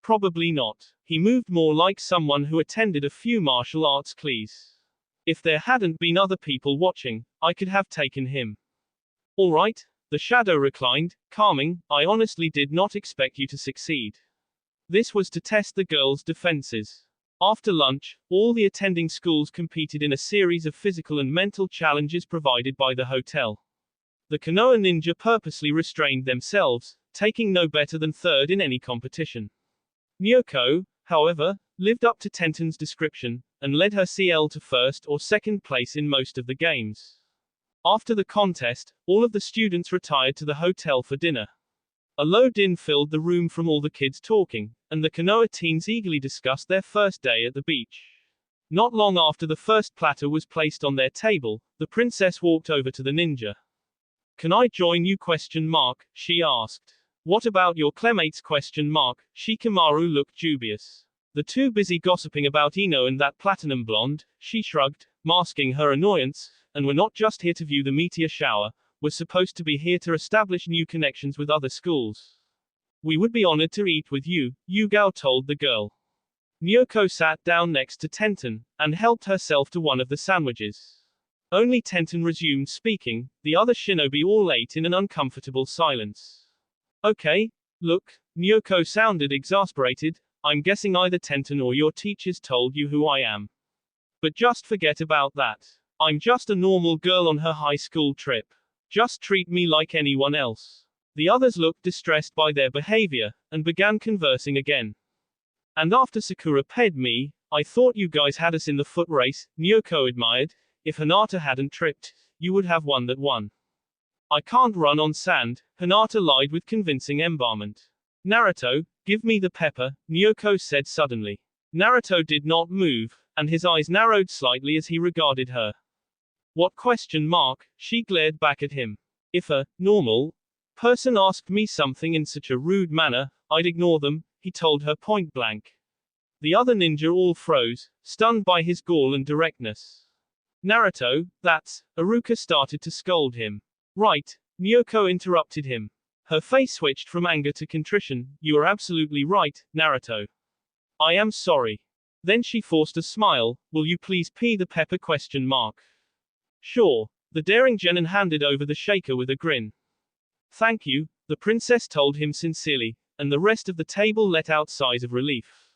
Probably not. He moved more like someone who attended a few martial arts classes. If there hadn't been other people watching, I could have taken him. All right, the shadow reclined, calming, I honestly did not expect you to succeed. This was to test the girls' defenses. After lunch, all the attending schools competed in a series of physical and mental challenges provided by the hotel. The Konoha ninja purposely restrained themselves, taking no better than third in any competition. Nyoko, however, lived up to Tenten's description, and led her CL to first or second place in most of the games. After the contest, all of the students retired to the hotel for dinner. A low din filled the room from all the kids talking, and the Konoha teens eagerly discussed their first day at the beach. Not long after the first platter was placed on their table, the princess walked over to the ninja. Can I join you? She asked. What about your clemates? Shikamaru looked dubious. The two busy gossiping about Ino and that platinum blonde, she shrugged, masking her annoyance, and we're not just here to view the meteor shower, we're supposed to be here to establish new connections with other schools. We would be honored to eat with you, Yugao told the girl. Nyoko sat down next to Tenten, and helped herself to one of the sandwiches. Only Tenten resumed speaking, the other shinobi all ate in an uncomfortable silence. Okay, look, Nyoko sounded exasperated, I'm guessing either Tenten or your teachers told you who I am. But just forget about that. I'm just a normal girl on her high school trip. Just treat me like anyone else. The others looked distressed by their behavior, and began conversing again. And after Sakura paid me, I thought you guys had us in the foot race, Nyoko admired. If Hinata hadn't tripped, you would have won that one. I can't run on sand, Hinata lied with convincing embarrassment. Naruto, give me the pepper, Nyoko said suddenly. Naruto did not move, and his eyes narrowed slightly as he regarded her. What question mark? She glared back at him. If a normal person asked me something in such a rude manner, I'd ignore them, he told her point blank. The other ninja all froze, stunned by his gall and directness. Naruto, that's, Iruka started to scold him. Right, Nyoko interrupted him. Her face switched from anger to contrition. You are absolutely right, Naruto. I am sorry. Then she forced a smile. Will you please pee the pepper question mark? Sure. The daring genin handed over the shaker with a grin. Thank you, the princess told him sincerely, and the rest of the table let out sighs of relief.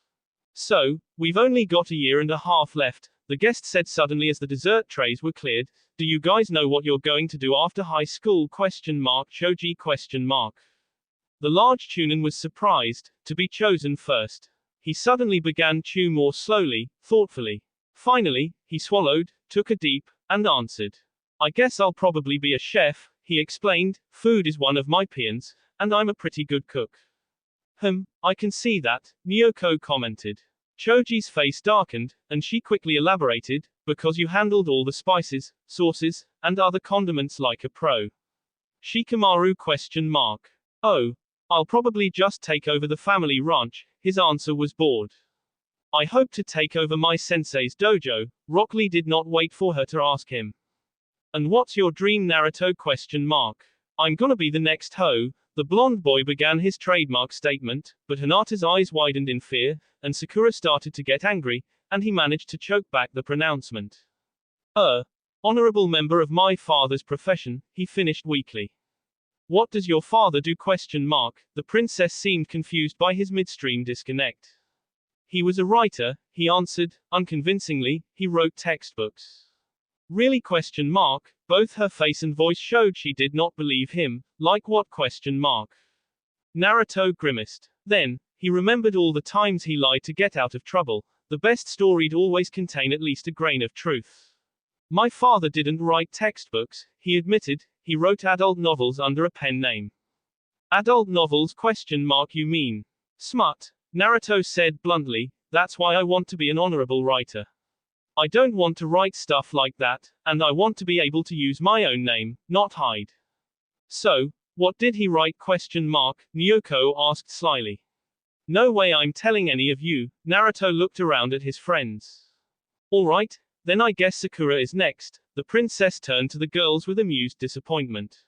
So, we've only got a year and a half left, the guest said suddenly as the dessert trays were cleared. Do you guys know what you're going to do after high school question mark Choji question mark? The large chunin was surprised to be chosen first. He suddenly began chew more slowly, thoughtfully. Finally, he swallowed, took a deep, and answered. I guess I'll probably be a chef, he explained. Food is one of my passions, and I'm a pretty good cook. I can see that, Nyoko commented. Choji's face darkened, and she quickly elaborated, because you handled all the spices, sauces, and other condiments like a pro. Shikamaru question mark. Oh, I'll probably just take over the family ranch, his answer was bored. I hope to take over my sensei's dojo. Rock Lee did not wait for her to ask him. And what's your dream Naruto question mark? I'm gonna be the next Ho. The blonde boy began his trademark statement, but Hinata's eyes widened in fear, and Sakura started to get angry, and he managed to choke back the pronouncement. Honorable member of my father's profession, he finished weakly. What does your father do question mark? The princess seemed confused by his midstream disconnect. He was a writer, he answered, unconvincingly. He wrote textbooks. Really question mark? Both her face and voice showed she did not believe him. Like what question mark? Naruto grimaced. Then, he remembered all the times he lied to get out of trouble. The best story'd always contain at least a grain of truth. My father didn't write textbooks, he admitted. He wrote adult novels under a pen name. Adult novels question mark you mean? Smut, Naruto said bluntly. That's why I want to be an honorable writer. I don't want to write stuff like that, and I want to be able to use my own name, not hide. So, what did he write question mark? Nyoko asked slyly. No way I'm telling any of you. Naruto looked around at his friends. Alright, then I guess Sakura is next. The princess turned to the girls with amused disappointment.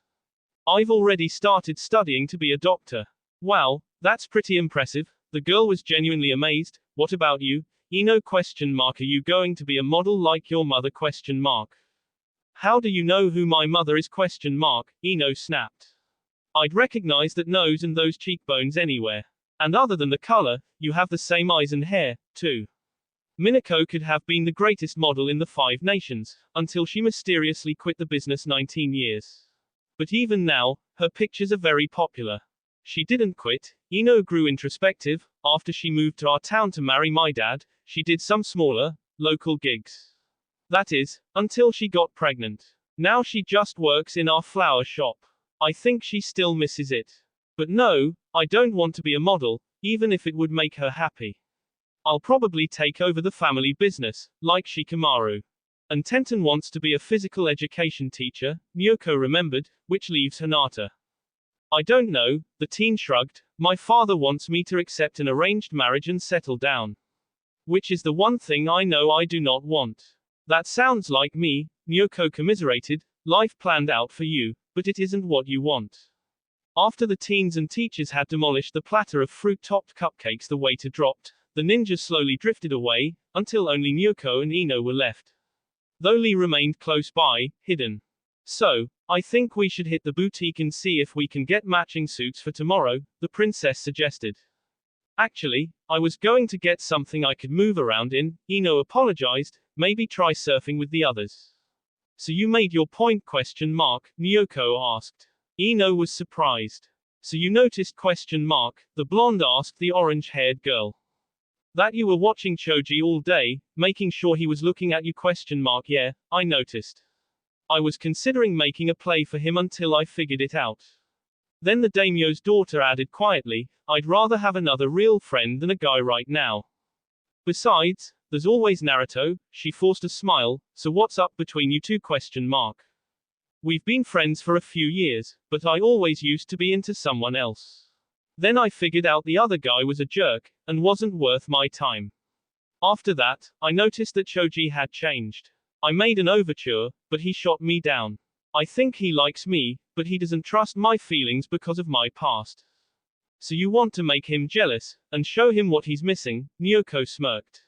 I've already started studying to be a doctor. Wow, that's pretty impressive. The girl was genuinely amazed. What about you? Ino question mark. Are you going to be a model like your mother question mark? How do you know who my mother is question mark? Ino snapped. I'd recognize that nose and those cheekbones anywhere. And other than the color, you have the same eyes and hair, too. Minako could have been the greatest model in the 5 nations, until she mysteriously quit the business 19 years. But even now, her pictures are very popular. She didn't quit. Ino grew introspective. After she moved to our town to marry my dad, she did some smaller, local gigs. That is, until she got pregnant. Now she just works in our flower shop. I think she still misses it. But no, I don't want to be a model, even if it would make her happy. I'll probably take over the family business, like Shikamaru. And Tenten wants to be a physical education teacher, Nyoko remembered, which leaves Hinata. I don't know, the teen shrugged. My father wants me to accept an arranged marriage and settle down. Which is the one thing I know I do not want. That sounds like me, Nyoko commiserated. Life planned out for you, but it isn't what you want. After the teens and teachers had demolished the platter of fruit-topped cupcakes the waiter dropped, the ninjas slowly drifted away, until only Nyoko and Ino were left. Though Lee remained close by, hidden. So, I think we should hit the boutique and see if we can get matching suits for tomorrow, the princess suggested. Actually, I was going to get something I could move around in, Ino apologized, maybe try surfing with the others. So you made your point question mark, Nyoko asked. Ino was surprised. So you noticed question mark, the blonde asked the orange-haired girl. That you were watching Choji all day, making sure he was looking at you question mark. Yeah, I noticed. I was considering making a play for him until I figured it out. Then the daimyo's daughter added quietly, I'd rather have another real friend than a guy right now. Besides, there's always Naruto. She forced a smile, so what's up between you two question mark. We've been friends for a few years, but I always used to be into someone else. Then I figured out the other guy was a jerk, and wasn't worth my time. After that, I noticed that Choji had changed. I made an overture, but he shot me down. I think he likes me, but he doesn't trust my feelings because of my past. So you want to make him jealous, and show him what he's missing, Nyoko smirked.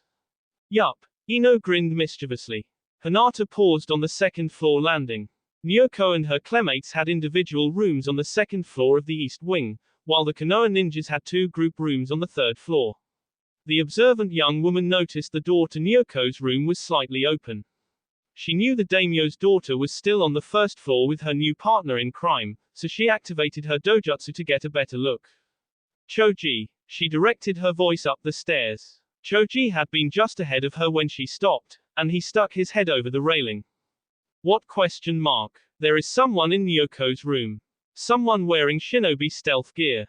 Yup. Ino grinned mischievously. Hinata paused on the second floor landing. Nyoko and her classmates had individual rooms on the second floor of the east wing, while the Konoha ninjas had 2 group rooms on the 3rd floor. The observant young woman noticed the door to Nyoko's room was slightly open. She knew the daimyo's daughter was still on the 1st floor with her new partner in crime, so she activated her dojutsu to get a better look. Choji. She directed her voice up the stairs. Choji had been just ahead of her when she stopped, and he stuck his head over the railing. What question mark? There is someone in Nyoko's room. Someone wearing shinobi stealth gear.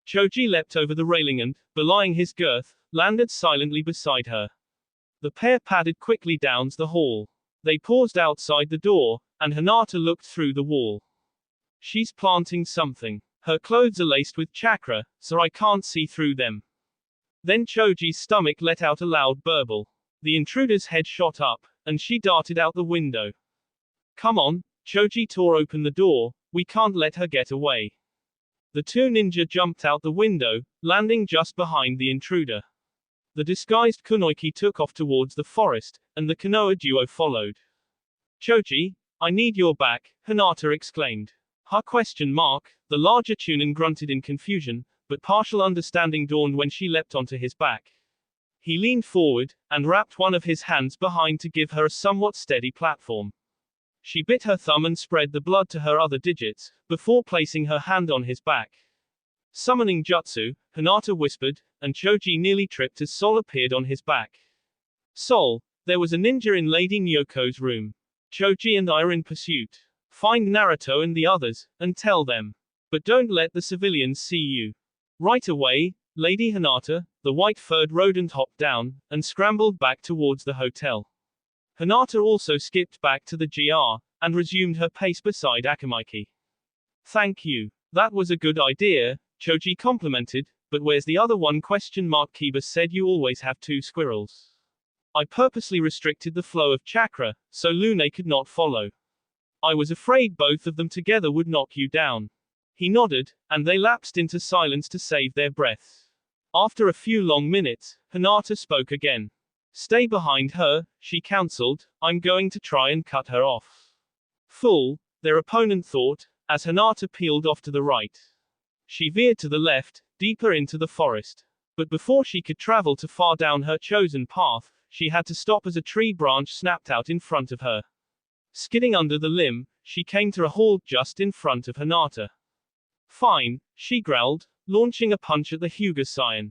Choji leapt over the railing and, belying his girth, landed silently beside her. The pair padded quickly down the hall. They paused outside the door, and Hinata looked through the wall. She's planting something. Her clothes are laced with chakra, so I can't see through them. Then Choji's stomach let out a loud burble. The intruder's head shot up, and she darted out the window. Come on, Choji tore open the door, we can't let her get away. The 2 ninja jumped out the window, landing just behind the intruder. The disguised kunoichi took off towards the forest, and the Konoha duo followed. Choji, I need your back, Hinata exclaimed. Ha question mark, the larger Chunin grunted in confusion, but partial understanding dawned when she leapt onto his back. He leaned forward, and wrapped one of his hands behind to give her a somewhat steady platform. She bit her thumb and spread the blood to her other digits, before placing her hand on his back. Summoning jutsu, Hinata whispered, and Choji nearly tripped as Sol appeared on his back. Sol, there was a ninja in Lady Nyoko's room. Choji and I are in pursuit. Find Naruto and the others, and tell them. But don't let the civilians see you. Right away, Lady Hinata, the white-furred rodent hopped down, and scrambled back towards the hotel. Hinata also skipped back to the GR, and resumed her pace beside Akamaiki. Thank you. That was a good idea, Choji complimented, but where's the other one question mark. Kiba said you always have 2 squirrels. I purposely restricted the flow of chakra, so Lune could not follow. I was afraid both of them together would knock you down. He nodded, and they lapsed into silence to save their breaths. After a few long minutes, Hinata spoke again. Stay behind her, she counseled, I'm going to try and cut her off. Fool, their opponent thought, as Hinata peeled off to the right. She veered to the left, deeper into the forest. But before she could travel too far down her chosen path, she had to stop as a tree branch snapped out in front of her. Skidding under the limb, she came to a halt just in front of Hinata. Fine, she growled, launching a punch at the Hyuga Saiyan.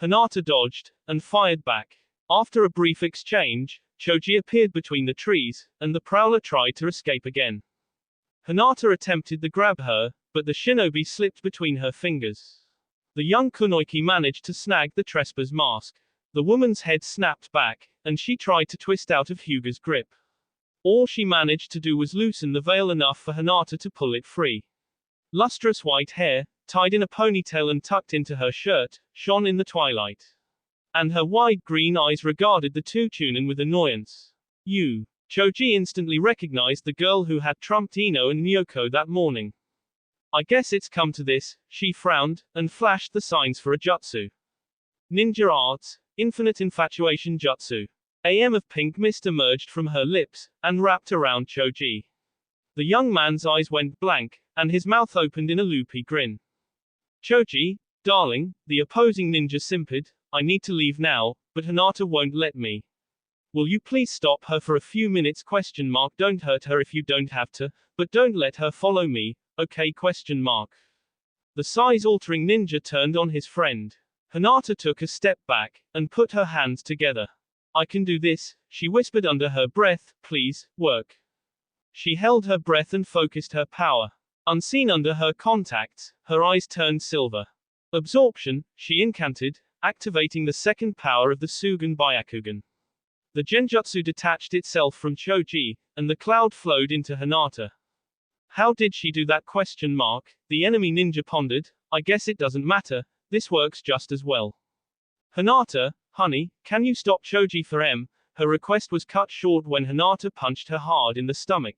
Hinata dodged, and fired back. After a brief exchange, Choji appeared between the trees, and the prowler tried to escape again. Hinata attempted to grab her, but the shinobi slipped between her fingers. The young kunoichi managed to snag the trespass mask. The woman's head snapped back, and she tried to twist out of Hyuga's grip. All she managed to do was loosen the veil enough for Hinata to pull it free. Lustrous white hair, tied in a ponytail and tucked into her shirt, shone in the twilight. And her wide green eyes regarded the 2 Chunin with annoyance. You. Choji instantly recognized the girl who had trumped Ino and Nyoko that morning. I guess it's come to this, she frowned, and flashed the signs for a jutsu. Ninja arts, infinite infatuation jutsu. AM of pink mist emerged from her lips, and wrapped around Choji. The young man's eyes went blank, and his mouth opened in a loopy grin. Choji, darling, the opposing ninja simpered, I need to leave now, but Hinata won't let me. Will you please stop her for a few minutes question mark. Don't hurt her if you don't have to, but don't let her follow me, okay question mark. The size-altering ninja turned on his friend. Hinata took a step back, and put her hands together. I can do this, she whispered under her breath, please, work. She held her breath and focused her power. Unseen under her contacts, her eyes turned silver. Absorption, she incanted, activating the second power of the Sugun Byakugan. The genjutsu detached itself from Choji, and the cloud flowed into Hinata. How did she do that? The enemy ninja pondered. I guess it doesn't matter, this works just as well. Hinata, honey, can you stop Choji for M? Her request was cut short when Hinata punched her hard in the stomach.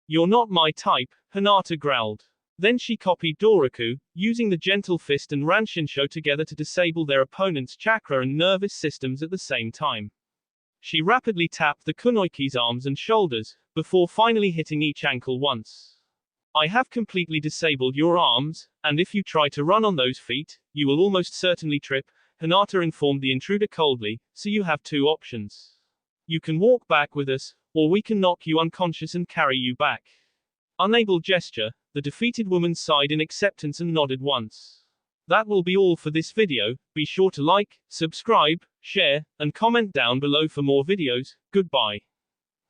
You're not my type, Hinata growled. Then she copied Doraku, using the gentle fist and Ranshinsho together to disable their opponent's chakra and nervous systems at the same time. She rapidly tapped the kunoiki's arms and shoulders, before finally hitting each ankle once. I have completely disabled your arms, and if you try to run on those feet, you will almost certainly trip, Hinata informed the intruder coldly, so you have two options. You can walk back with us, or we can knock you unconscious and carry you back. Unable gesture, the defeated woman sighed in acceptance and nodded once. That will be all for this video. Be sure to like, subscribe, share, and comment down below for more videos. Goodbye.